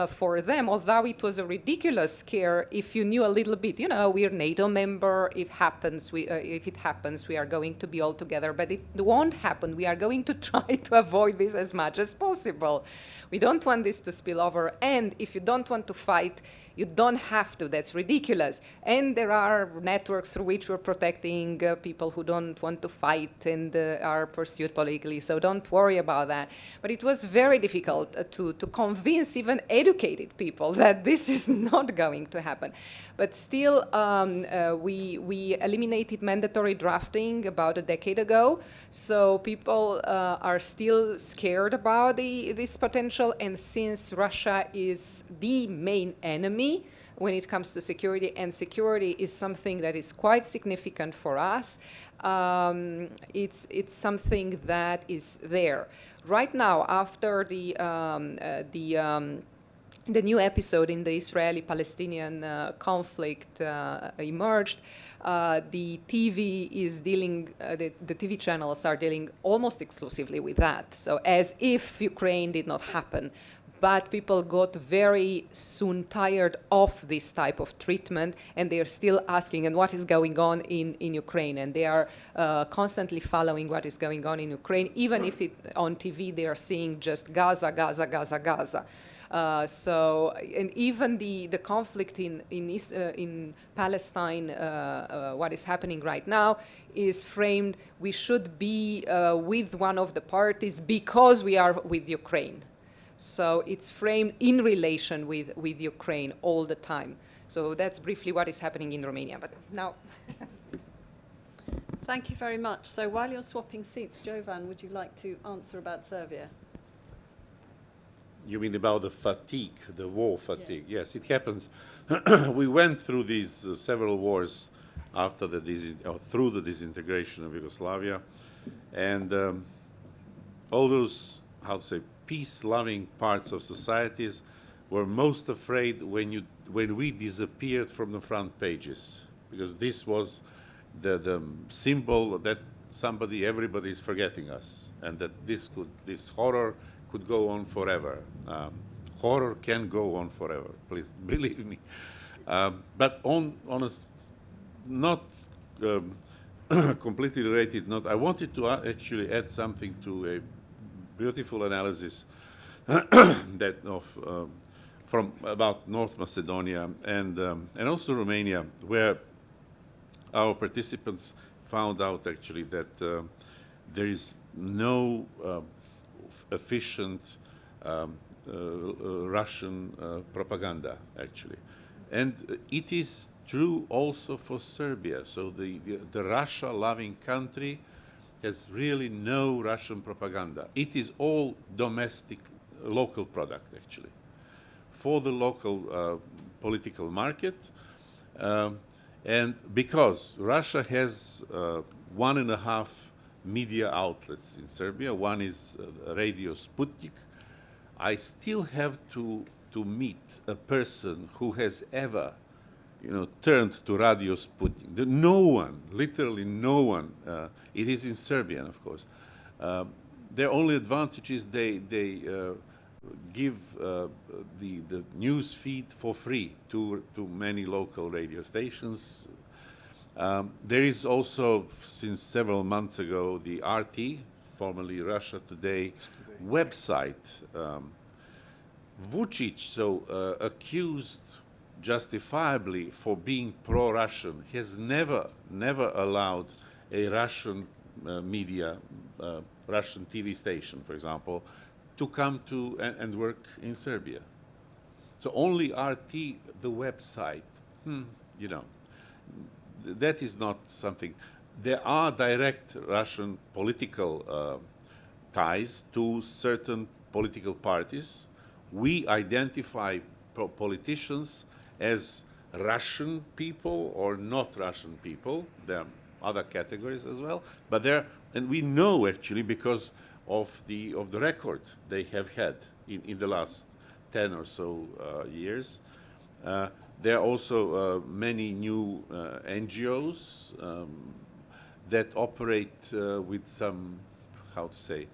for them, although it was a ridiculous scare if you knew a little bit. You know, we're NATO member. If it happens, we are going to be all together. But it won't happen. We are going to try to avoid this as much as possible. We don't want this to spill over. And if you don't want to fight, you don't have to. That's ridiculous. And there are networks through which we're protecting people who don't want to fight and are pursued politically. So don't worry about that. But it was very difficult to convince even educated people that this is not going to happen. But still, we eliminated mandatory drafting about a decade ago. So people are still scared about this potential. And since Russia is the main enemy when it comes to security, and security is something that is quite significant for us, it's something that is there. Right now, after the the new episode in the Israeli-Palestinian conflict emerged, the TV is dealing, the TV channels are dealing almost exclusively with that. So as if Ukraine did not happen. But people got very soon tired of this type of treatment, and they are still asking, and what is going on in Ukraine? And they are constantly following what is going on in Ukraine, even if on TV they are seeing just Gaza, Gaza, Gaza, Gaza. And even the conflict in Palestine, what is happening right now, is framed, we should be with one of the parties because we are with Ukraine. So it's framed in relation with Ukraine all the time. So that's briefly what is happening in Romania. But now, Thank you very much. So while you're swapping seats, Jovan, would you like to answer about Serbia? You mean about the fatigue, the war fatigue? Yes. Yes, it happens. We went through these several wars after through the disintegration of Yugoslavia, and all those, how to say, peace-loving parts of societies were most afraid when we disappeared from the front pages, because this was the symbol that everybody is forgetting us, and that this horror could go on forever. Horror can go on forever, please believe me. But on a not completely related note, I wanted to actually add something to a beautiful analysis from about North Macedonia and also Romania, where our participants found out actually that there is no efficient Russian propaganda actually, and it is true also for Serbia. So the Russia-loving country has really no Russian propaganda. It is all domestic, local product, actually, for the local political market. And because Russia has 1.5 media outlets in Serbia, one is Radio Sputnik, I still have to meet a person who has ever turned to Radio Sputnik. No one, literally no one. It is in Serbian, of course. Their only advantage is they give the news feed for free to many local radio stations. There is also, since several months ago, the RT, formerly Russia Today, website. Vucic, accused justifiably for being pro-Russian, has never allowed a Russian media, Russian TV station, for example, to come to and work in Serbia. So only RT, the website, that is not something. There are direct Russian political ties to certain political parties. We identify politicians as Russian people or not Russian people. There are other categories as well, but and we know actually because of the record they have had in the last 10 or so years. There are also many new NGOs that operate with some, how to say,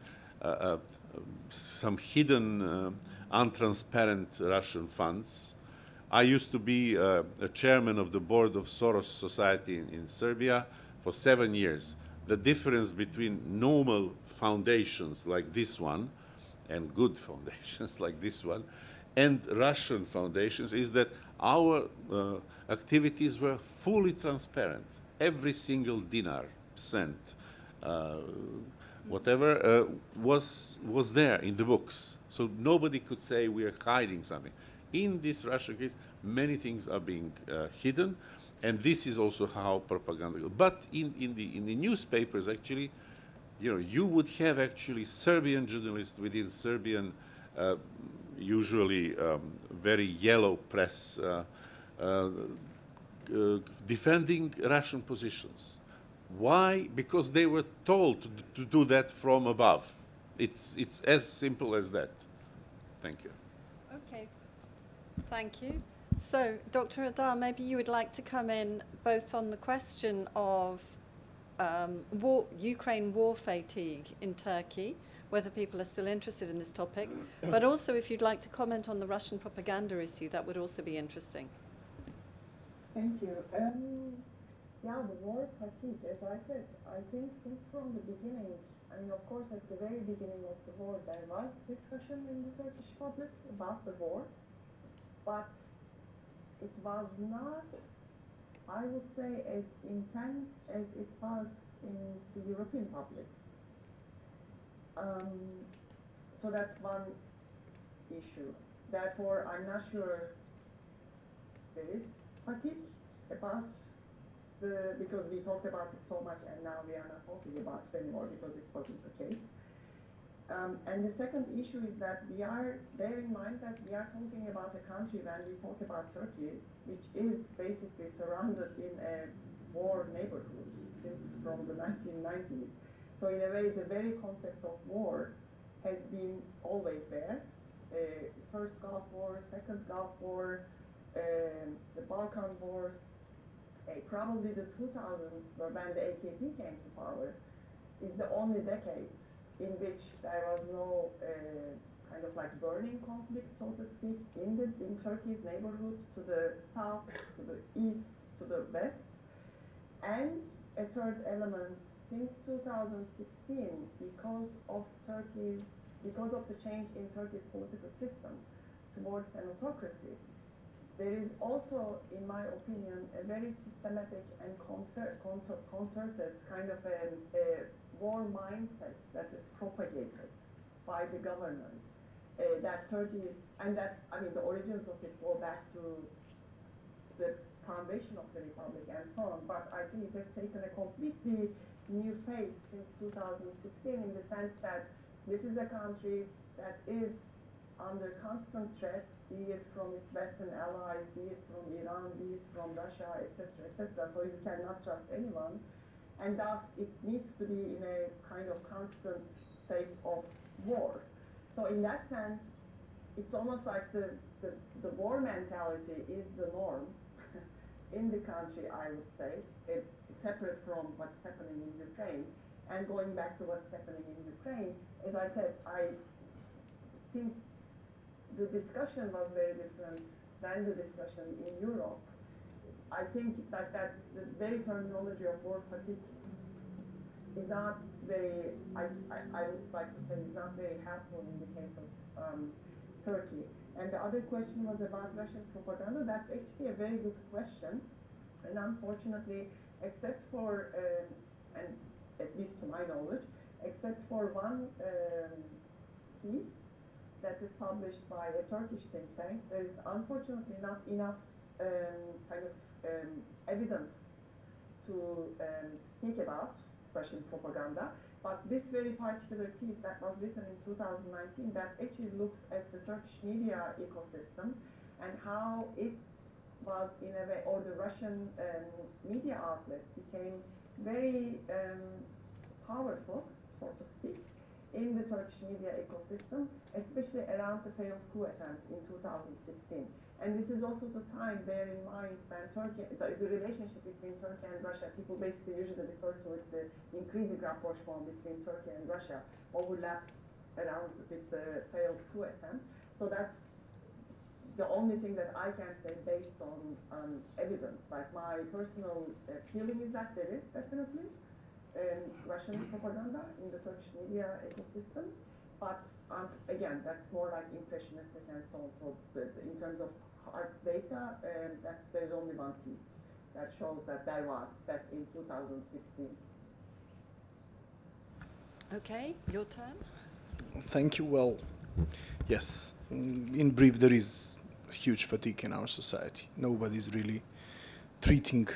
some hidden, untransparent Russian funds. I used to be a chairman of the board of Soros Society in Serbia for 7 years. The difference between normal foundations like this one and good foundations like this one and Russian foundations is that our activities were fully transparent. Every single dinar sent, whatever, was there in the books. So nobody could say we are hiding something. In this Russian case, many things are being hidden, and this is also how propaganda goes. But in the newspapers, actually, you would have actually Serbian journalists within Serbian, usually very yellow press, defending Russian positions. Why? Because they were told to do that from above. It's as simple as that. Thank you. Okay. Thank you. So, Dr. Adar, maybe you would like to come in both on the question of Ukraine war fatigue in Turkey, whether people are still interested in this topic, but also if you'd like to comment on the Russian propaganda issue, that would also be interesting. Thank you. Yeah, the war fatigue, as I said, I think since from the beginning, I mean, of course, at the very beginning of the war, there was discussion in the Turkish public about the war, but it was not, I would say, as intense as it was in the European publics. So that's one issue. Therefore, I'm not sure there is fatigue about because we talked about it so much and now we are not talking about it anymore because it wasn't the case. And the second issue is that we are, bear in mind that we are talking about a country when we talk about Turkey, which is basically surrounded in a war neighborhood since from the 1990s. So in a way, the very concept of war has been always there. First Gulf War, Second Gulf War, the Balkan Wars, probably the 2000s, when the AKP came to power, is the only decade in which there was no kind of like burning conflict, so to speak, in Turkey's neighborhood, to the south, to the east, to the west. And a third element, since 2016, because of the change in Turkey's political system towards an autocracy, there is also, in my opinion, a very systematic and concerted kind of a war mindset that is propagated by the government. That Turkey is, and that's, I mean, the origins of it go back to the foundation of the republic and so on, but I think it has taken a completely new phase since 2016 in the sense that this is a country that is under constant threat, be it from its Western allies, be it from Iran, be it from Russia, etc., etc. So you cannot trust anyone, and thus it needs to be in a kind of constant state of war. So in that sense, it's almost like the war mentality is the norm in the country, I would say, separate from what's happening in Ukraine. And going back to what's happening in Ukraine, as I said, since the discussion was very different than the discussion in Europe, I think that the very terminology of war fatigue is not very, I would like to say, is not very helpful in the case of Turkey. And the other question was about Russian propaganda. That's actually a very good question. And unfortunately, except for, and at least to my knowledge, except for one piece that is published by a Turkish think tank, there is unfortunately not enough evidence to speak about Russian propaganda. But this very particular piece that was written in 2019 that actually looks at the Turkish media ecosystem and how it was in a way, or the Russian media outlets became very powerful, so to speak, in the Turkish media ecosystem, especially around the failed coup attempt in 2016. And this is also the time, bear in mind, when Turkey, the relationship between Turkey and Russia, people basically usually refer to it, the increasing rapprochement between Turkey and Russia overlapped around with the failed coup attempt. So that's the only thing that I can say based on evidence. Like my personal feeling is that there is definitely Russian propaganda in the Turkish media ecosystem, but again, that's more like impressionistic and so on. So in terms of hard data, there's only one piece that shows that there was that in 2016. Okay, your turn. Thank you. Well, yes, in brief, there is huge fatigue in our society. Nobody's really treating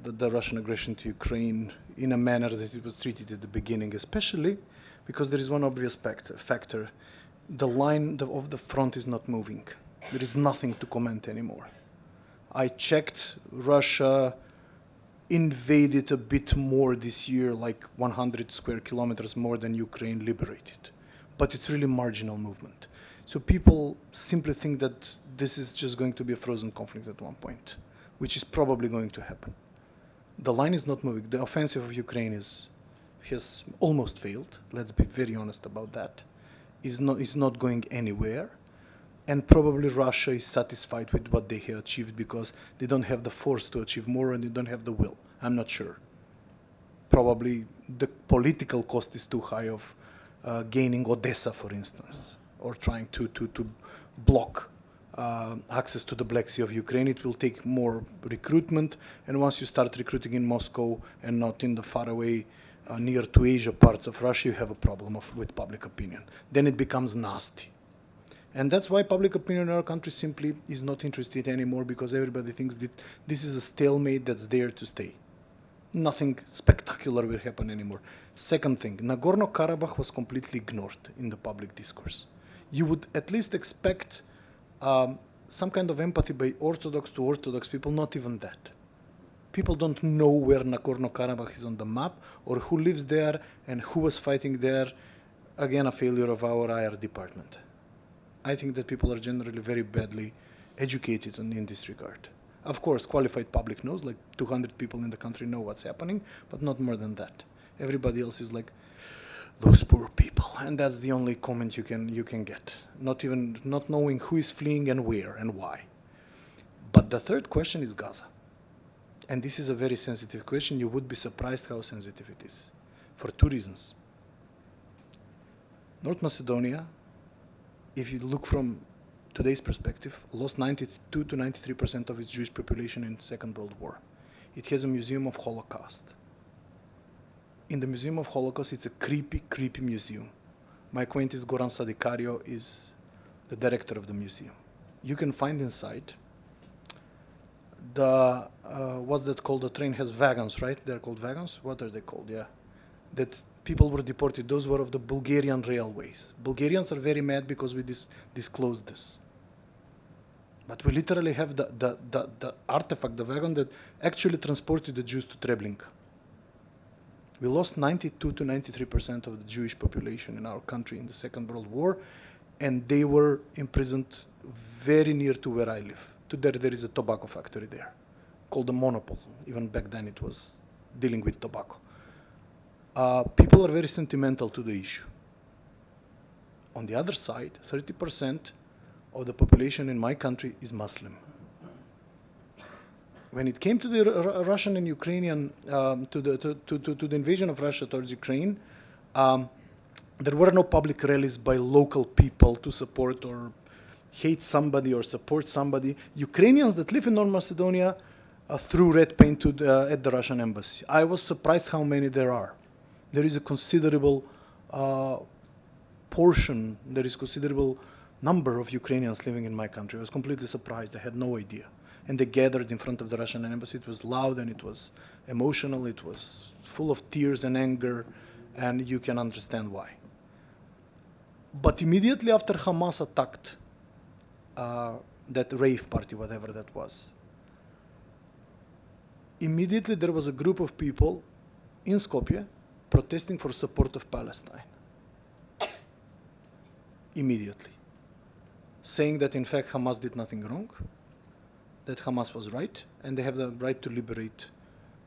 the Russian aggression to Ukraine in a manner that it was treated at the beginning, especially because there is one obvious factor. The line of the front is not moving. There is nothing to comment anymore. I checked, Russia invaded a bit more this year, like 100 square kilometers more than Ukraine liberated. But it's really marginal movement. So people simply think that this is just going to be a frozen conflict at one point, which is probably going to happen. The line is not moving. The offensive of Ukraine has almost failed. Let's be very honest about that. Is not going anywhere. And probably Russia is satisfied with what they have achieved because they don't have the force to achieve more and they don't have the will. I'm not sure. Probably the political cost is too high of gaining Odessa, for instance, or trying to block access to the Black Sea of Ukraine. It will take more recruitment, and once you start recruiting in Moscow and not in the faraway near to Asia parts of Russia, you have a problem with public opinion. Then it becomes nasty. And that's why public opinion in our country simply is not interested anymore, because everybody thinks that this is a stalemate that's there to stay. Nothing spectacular will happen anymore. Second thing, Nagorno-Karabakh was completely ignored in the public discourse. You would at least expect some kind of empathy by Orthodox to Orthodox people, not even that. People don't know where Nagorno-Karabakh is on the map, or who lives there and who was fighting there. Again, a failure of our IR department. I think that people are generally very badly educated in this regard. Of course, qualified public knows, like 200 people in the country know what's happening, but not more than that. Everybody else is like, those poor people, and that's the only comment you can get. Not knowing who is fleeing and where and why. But the third question is Gaza. And this is a very sensitive question. You would be surprised how sensitive it is, for two reasons. North Macedonia, if you look from today's perspective, lost 92 to 93% of its Jewish population in the Second World War. It has a museum of Holocaust. In the Museum of Holocaust, it's a creepy, creepy museum. My acquaintance Goran Sadikario is the director of the museum. You can find inside the, what's that called? The train has wagons, right? They're called wagons? What are they called? Yeah. That people were deported. Those were of the Bulgarian railways. Bulgarians are very mad because we disclosed this. But we literally have the artifact, the wagon that actually transported the Jews to Treblinka. We lost 92 to 93% of the Jewish population in our country in the Second World War, and they were imprisoned very near to where I live. There is a tobacco factory there called the Monopol. Even back then it was dealing with tobacco. People are very sentimental to the issue. On the other side, 30% of the population in my country is Muslim. When it came to the Russian and Ukrainian, to the invasion of Russia towards Ukraine, there were no public rallies by local people to support or hate somebody or support somebody. Ukrainians that live in North Macedonia threw red paint at the Russian embassy. I was surprised how many there are. There is a considerable portion, there is considerable number of Ukrainians living in my country. I was completely surprised. I had no idea. And they gathered in front of the Russian embassy. It was loud and it was emotional. It was full of tears and anger, and you can understand why. But immediately after Hamas attacked that rave party, whatever that was, immediately there was a group of people in Skopje protesting for support of Palestine. Immediately. Saying that in fact Hamas did nothing wrong, that Hamas was right, and they have the right to liberate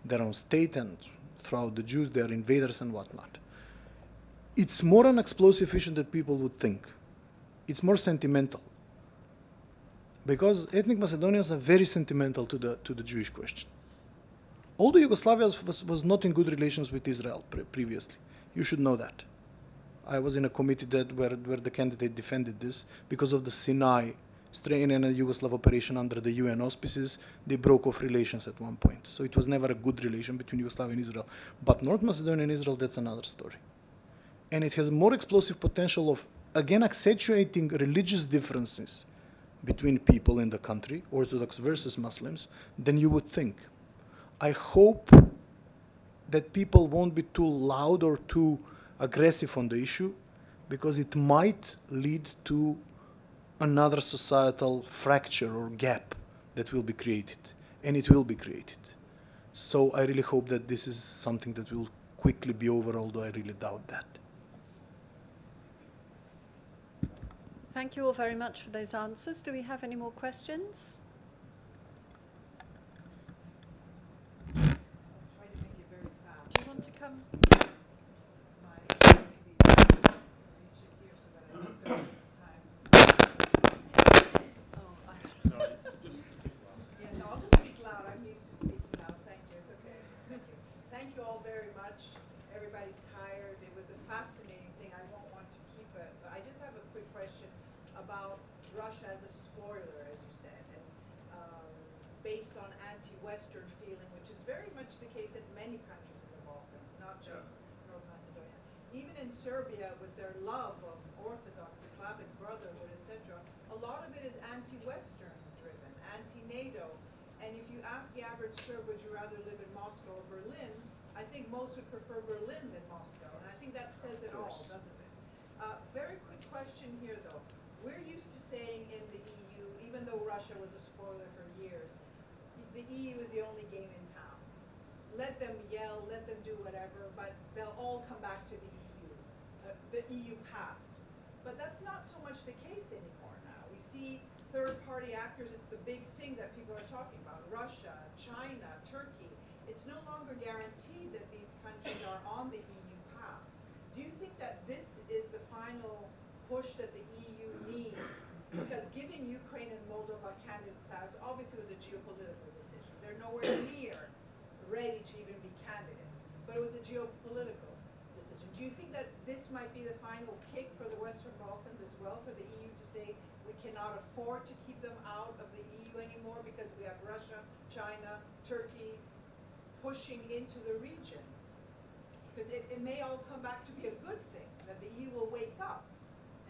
their own state and throw out the Jews, they are invaders and whatnot. It's more an explosive issue than people would think. It's more sentimental. Because ethnic Macedonians are very sentimental to the Jewish question. Although Yugoslavia was not in good relations with Israel previously. You should know that. I was in a committee where the candidate defended this because of the Sinai strain and a Yugoslav operation under the UN auspices. They broke off relations at one point. So it was never a good relation between Yugoslavia and Israel. But North Macedonia and Israel, that's another story. And it has more explosive potential of, again, accentuating religious differences between people in the country, Orthodox versus Muslims, than you would think. I hope that people won't be too loud or too aggressive on the issue, because it might lead to another societal fracture or gap that will be created, and it will be created. So I really hope that this is something that will quickly be over, although I really doubt that. Thank you all very much for those answers. Do we have any more questions? I'll try to make it very fast. Do you want to come? Reach it here so that I don't go this time. No, just speak loud. Yeah, no, I'll just speak loud. I'm used to speaking loud. Thank you. It's okay. Thank you. Thank you all very much. Everybody's tired. It was a fascinating thing. I won't want to keep it. But I just have a quick question about Russia as a spoiler, as you said, and based on anti-Western feeling, which is very much the case in many countries in the Balkans, not just North Macedonia. Even in Serbia, with their love of Orthodox, Slavic Brotherhood, etc., a lot of it is anti-Western driven, anti-NATO. And if you ask the average Serb, would you rather live in Moscow or Berlin, I think most would prefer Berlin than Moscow. And I think that says it all, doesn't it? Very quick question here, though. We're used to saying in the EU, even though Russia was a spoiler for years, the EU is the only game in town. Let them yell, let them do whatever, but they'll all come back to the EU path. But that's not so much the case anymore now. We see third-party actors. It's the big thing that people are talking about. Russia, China, Turkey. It's no longer guaranteed that these countries are on the EU path. Do you think that this is the final push that the EU needs? Because giving Ukraine and Moldova candidate status obviously was a geopolitical decision. They're nowhere near ready to even be candidates. But it was a geopolitical decision. Do you think that this might be the final kick for the Western Balkans as well, for the EU to say we cannot afford to keep them out of the EU anymore because we have Russia, China, Turkey pushing into the region? Because it may all come back to be a good thing, that the EU will wake up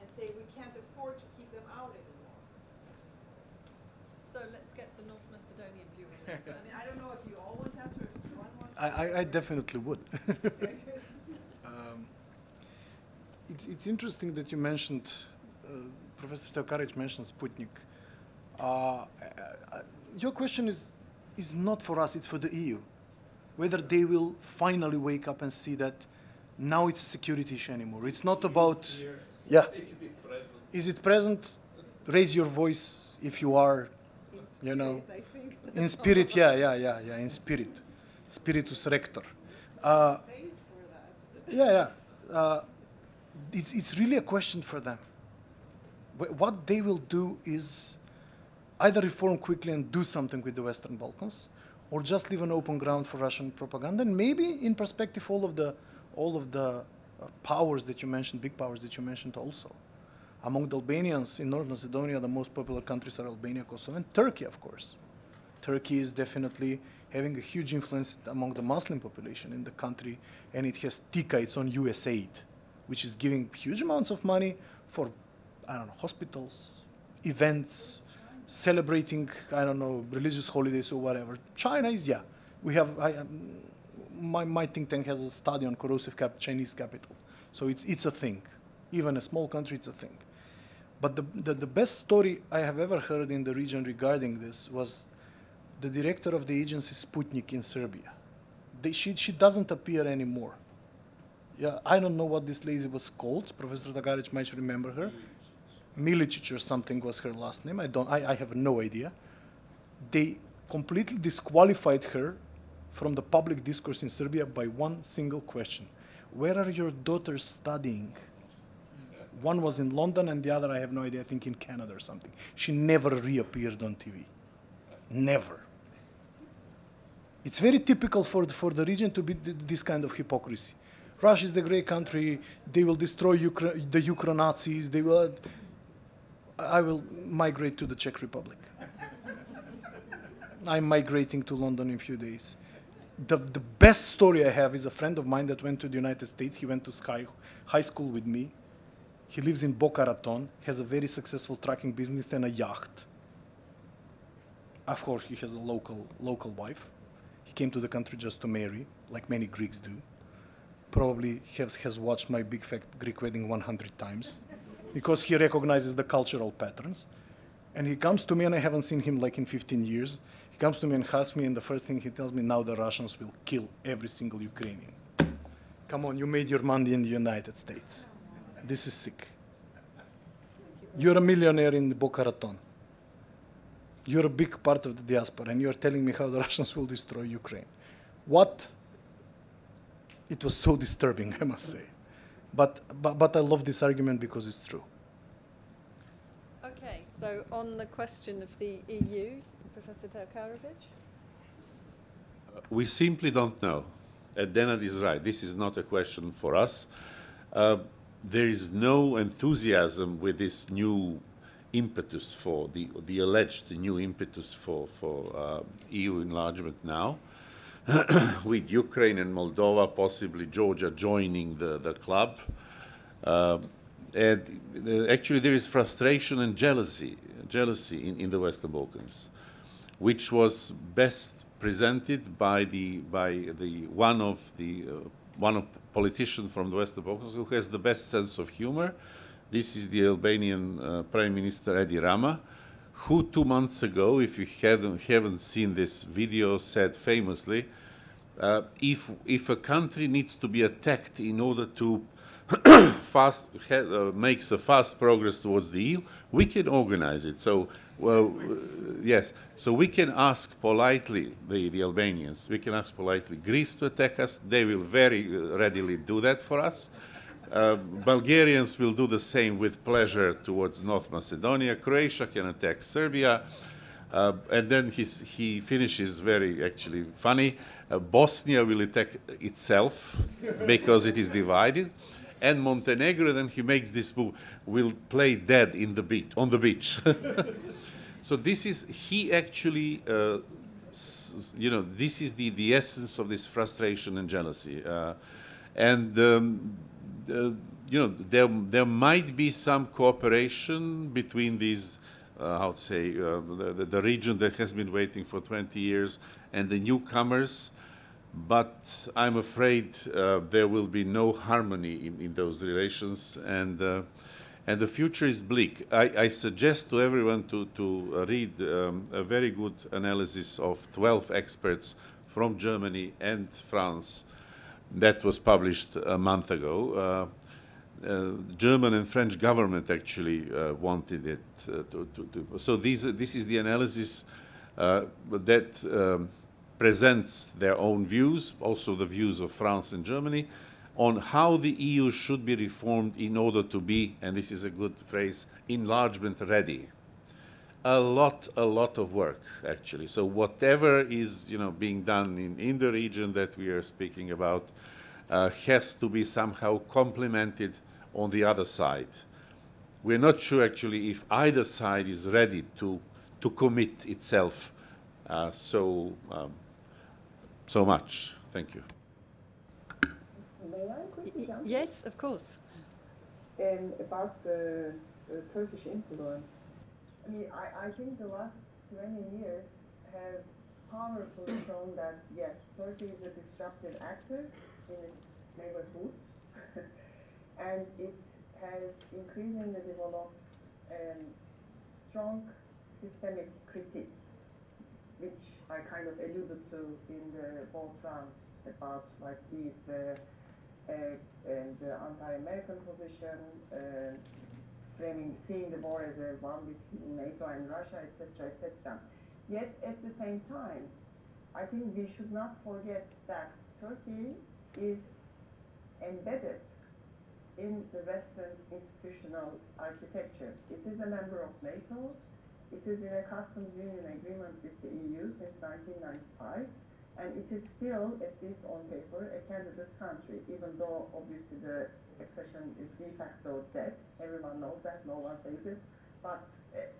and say we can't afford to keep them out anymore. So let's get the North Macedonian view on this first. I mean, I don't know if you all want to answer, if one wants to I definitely would. It's interesting that you mentioned, Professor Teokaric mentioned Sputnik. Your question is not for us, it's for the EU. Whether they will finally wake up and see that now it's a security issue anymore. It's not about, yeah. Is it present? Is it present? Raise your voice if you are, you know. They think. In spirit, yeah, in spirit. Spiritus rector. Pays for that. It's really a question for them. What they will do is either reform quickly and do something with the Western Balkans, or just leave an open ground for Russian propaganda. And maybe, in perspective, all of the powers that you mentioned, big powers that you mentioned also. Among the Albanians in North Macedonia, the most popular countries are Albania, Kosovo, and Turkey, of course. Turkey is definitely having a huge influence among the Muslim population in the country, and it has TICA, its own USAID, which is giving huge amounts of money for, I don't know, hospitals, events, celebrating, I don't know, religious holidays or whatever. China is, yeah. We have, my think tank has a study on corrosive Chinese capital. So it's a thing. Even a small country, it's a thing. But the best story I have ever heard in the region regarding this was the director of the agency Sputnik in Serbia. She doesn't appear anymore. Yeah, I don't know what this lady was called. Professor Tagaric might remember her. Milicic or something was her last name. I have no idea. They completely disqualified her from the public discourse in Serbia by one single question. Where are your daughters studying? One was in London and the other, I have no idea, I think in Canada or something. She never reappeared on TV. Never. It's very typical for the region to be this kind of hypocrisy. Russia is the great country. They will destroy the Ukro-Nazis. I will migrate to the Czech Republic. I'm migrating to London in a few days. The best story I have is a friend of mine that went to the United States. He went to high school with me. He lives in Boca Raton, has a very successful trucking business and a yacht. Of course, he has a local wife. He came to the country just to marry, like many Greeks do. Probably has watched my Big Fat Greek Wedding 100 times because he recognizes the cultural patterns. And he comes to me, and I haven't seen him like in 15 years. He comes to me and asks me, and the first thing he tells me, now the Russians will kill every single Ukrainian. Come on, you made your money in the United States. This is sick. You're a millionaire in Boca Raton. You're a big part of the diaspora, and you're telling me how the Russians will destroy Ukraine. What? It was so disturbing, I must say. But I love this argument because it's true. Okay, so on the question of the EU, Professor Terkarovich? We simply don't know. Denat is right. This is not a question for us. There is no enthusiasm with this new impetus for the alleged new impetus for EU enlargement now, with Ukraine and Moldova, possibly Georgia joining the club. And actually, there is frustration and jealousy in the Western Balkans, which was best presented by one of politician from the Western Balkans who has the best sense of humor. This is the Albanian Prime Minister Edi Rama, who 2 months ago, if you haven't seen this video, said famously, if a country needs to be attacked in order to makes a fast progress towards the EU, we can organize it. So, yes, so we can ask politely, the Albanians, we can ask politely Greece to attack us. They will very readily do that for us. Bulgarians will do the same with pleasure towards North Macedonia. Croatia can attack Serbia. And then he finishes very actually funny. Bosnia will attack itself because it is divided. And Montenegro, then he makes this move, will play dead on the beach. So this is, he actually, this is the essence of this frustration and jealousy. There might be some cooperation between these, how to say, the region that has been waiting for 20 years and the newcomers. But I'm afraid there will be no harmony in those relations, and the future is bleak. I suggest to everyone to read a very good analysis of 12 experts from Germany and France that was published a month ago. German and French government actually wanted it so this is the analysis that presents their own views, also the views of France and Germany, on how the EU should be reformed in order to be, and this is a good phrase, enlargement ready. A lot of work, actually. So whatever is, being done in the region that we are speaking about has to be somehow complemented on the other side. We're not sure, actually, if either side is ready to commit itself so much. Thank you. May I quickly jump? Yes, of course. About the Turkish influence. I mean, I think the last 20 years have powerfully shown that, yes, Turkey is a disruptive actor in its neighborhoods, and it has increasingly developed strong systemic critique, which I kind of alluded to in the both rounds about, like, be it the anti-American position, seeing the war as a one between NATO and Russia, etc., etc. Yet at the same time, I think we should not forget that Turkey is embedded in the Western institutional architecture. It is a member of NATO. It is in a customs union agreement with the EU since 1995, and it is still, at least on paper, a candidate country, even though obviously the accession is de facto dead. Everyone knows that, no one says it, but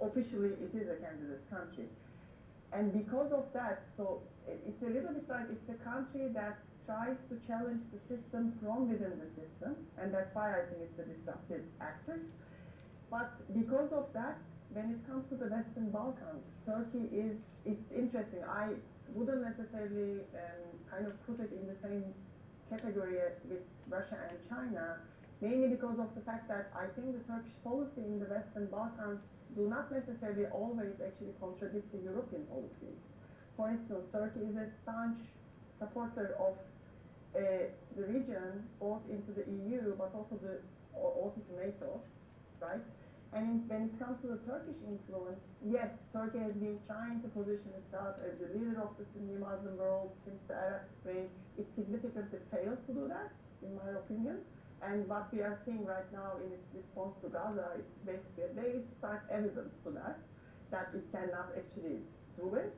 officially it is a candidate country. And because of that, so it's a little bit like it's a country that tries to challenge the system from within the system, and that's why I think it's a disruptive actor. But because of that, when it comes to the Western Balkans, Turkey is, it's interesting. I wouldn't necessarily kind of put it in the same category with Russia and China, mainly because of the fact that I think the Turkish policy in the Western Balkans do not necessarily always actually contradict the European policies. For instance, Turkey is a staunch supporter of the region, both into the EU, but also to NATO, right? And when it comes to the Turkish influence, yes, Turkey has been trying to position itself as the leader of the Sunni Muslim world since the Arab Spring. It significantly failed to do that, in my opinion. And what we are seeing right now in its response to Gaza, it's basically a very stark evidence to that, that it cannot actually do it.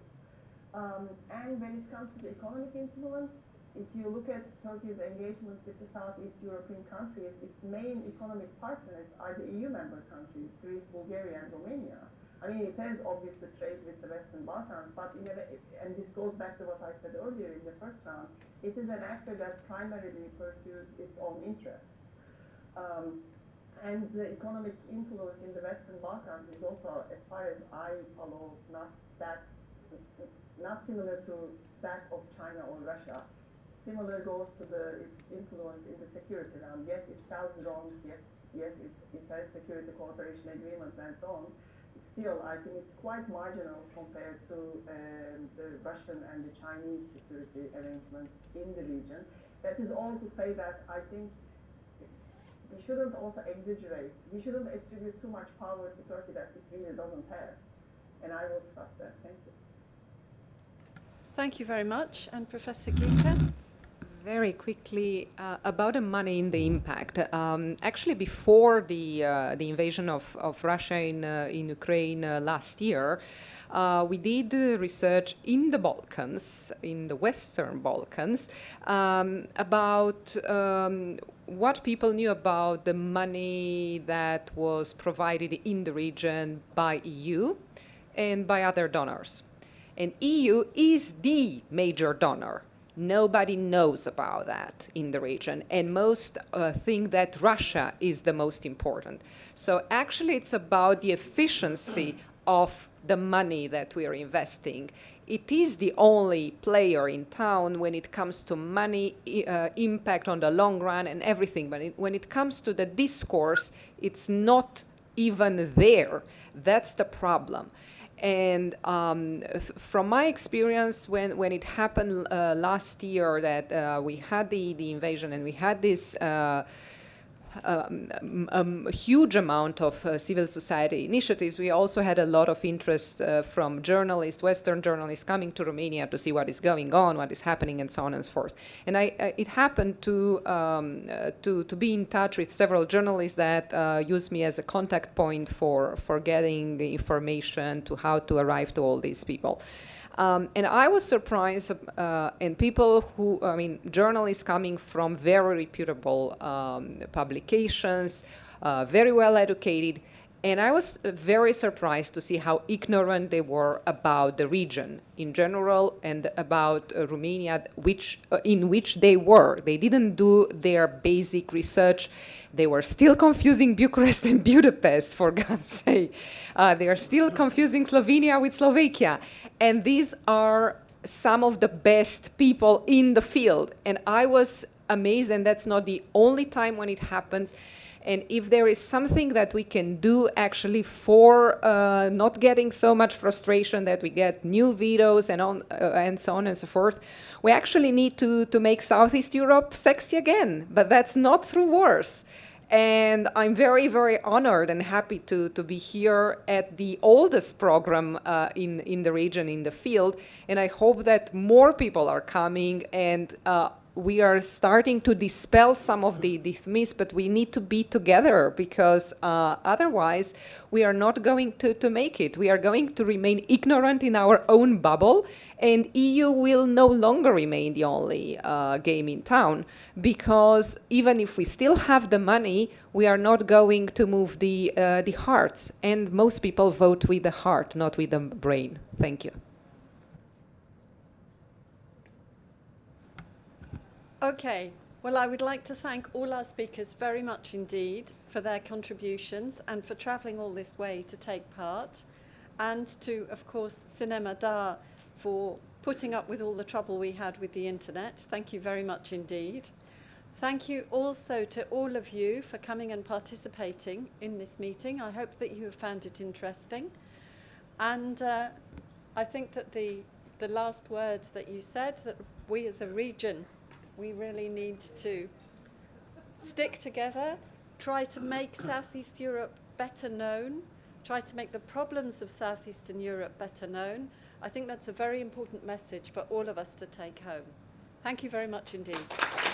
And when it comes to the economic influence, if you look at Turkey's engagement with the Southeast European countries, its main economic partners are the EU member countries, Greece, Bulgaria, and Romania. I mean, it has obviously trade with the Western Balkans, but and this goes back to what I said earlier in the first round, it is an actor that primarily pursues its own interests. And the economic influence in the Western Balkans is also, as far as I follow, not similar to that of China or Russia. Similar goes to its influence in the security realm. Yes, it sells drones, yes, it has security cooperation agreements and so on. Still, I think it's quite marginal compared to the Russian and the Chinese security arrangements in the region. That is all to say that I think we shouldn't also exaggerate. We shouldn't attribute too much power to Turkey that it really doesn't have. And I will stop there. Thank you. Thank you very much. And Professor Gieke? Very quickly about the money in the impact. Actually, before the invasion of Russia in Ukraine last year, we did research in the Balkans, in the Western Balkans, about what people knew about the money that was provided in the region by EU and by other donors. And EU is the major donor. Nobody knows about that in the region, and most think that Russia is the most important. So actually it's about the efficiency of the money that we are investing. It is the only player in town when it comes to money impact on the long run and everything, but when it comes to the discourse, it's not even there. That's the problem. And from my experience, when it happened last year that we had the invasion and we had this huge amount of civil society initiatives, we also had a lot of interest from journalists, Western journalists, coming to Romania to see what is going on, what is happening, and so on and so forth. And it happened to be in touch with several journalists that used me as a contact point for getting the information to how to arrive to all these people. And I was surprised, and people who, I mean, journalists coming from very reputable publications, very well educated, and I was very surprised to see how ignorant they were about the region in general and about Romania, in which they were. They didn't do their basic research. They were still confusing Bucharest and Budapest, for God's sake. They are still confusing Slovenia with Slovakia. And these are some of the best people in the field. And I was amazed, and that's not the only time when it happens. And if there is something that we can do actually for not getting so much frustration that we get new vetoes and so on and so forth, we actually need to make Southeast Europe sexy again. But that's not through wars. And I'm very, very honored and happy to be here at the oldest program in the region, in the field. And I hope that more people are coming, and we are starting to dispel some of these myths, but we need to be together, because otherwise we are not going to make it. We are going to remain ignorant in our own bubble, and EU will no longer remain the only game in town, because even if we still have the money, we are not going to move the hearts. And most people vote with the heart, not with the brain. Thank you. Okay, well, I would like to thank all our speakers very much indeed for their contributions and for travelling all this way to take part, and to, of course, Cinema Da for putting up with all the trouble we had with the internet. Thank you very much indeed. Thank you also to all of you for coming and participating in this meeting. I hope that you have found it interesting. And I think that the last word that you said, that we as a region, we really need to stick together, try to make Southeast Europe better known, try to make the problems of Southeastern Europe better known. I think that's a very important message for all of us to take home. Thank you very much indeed.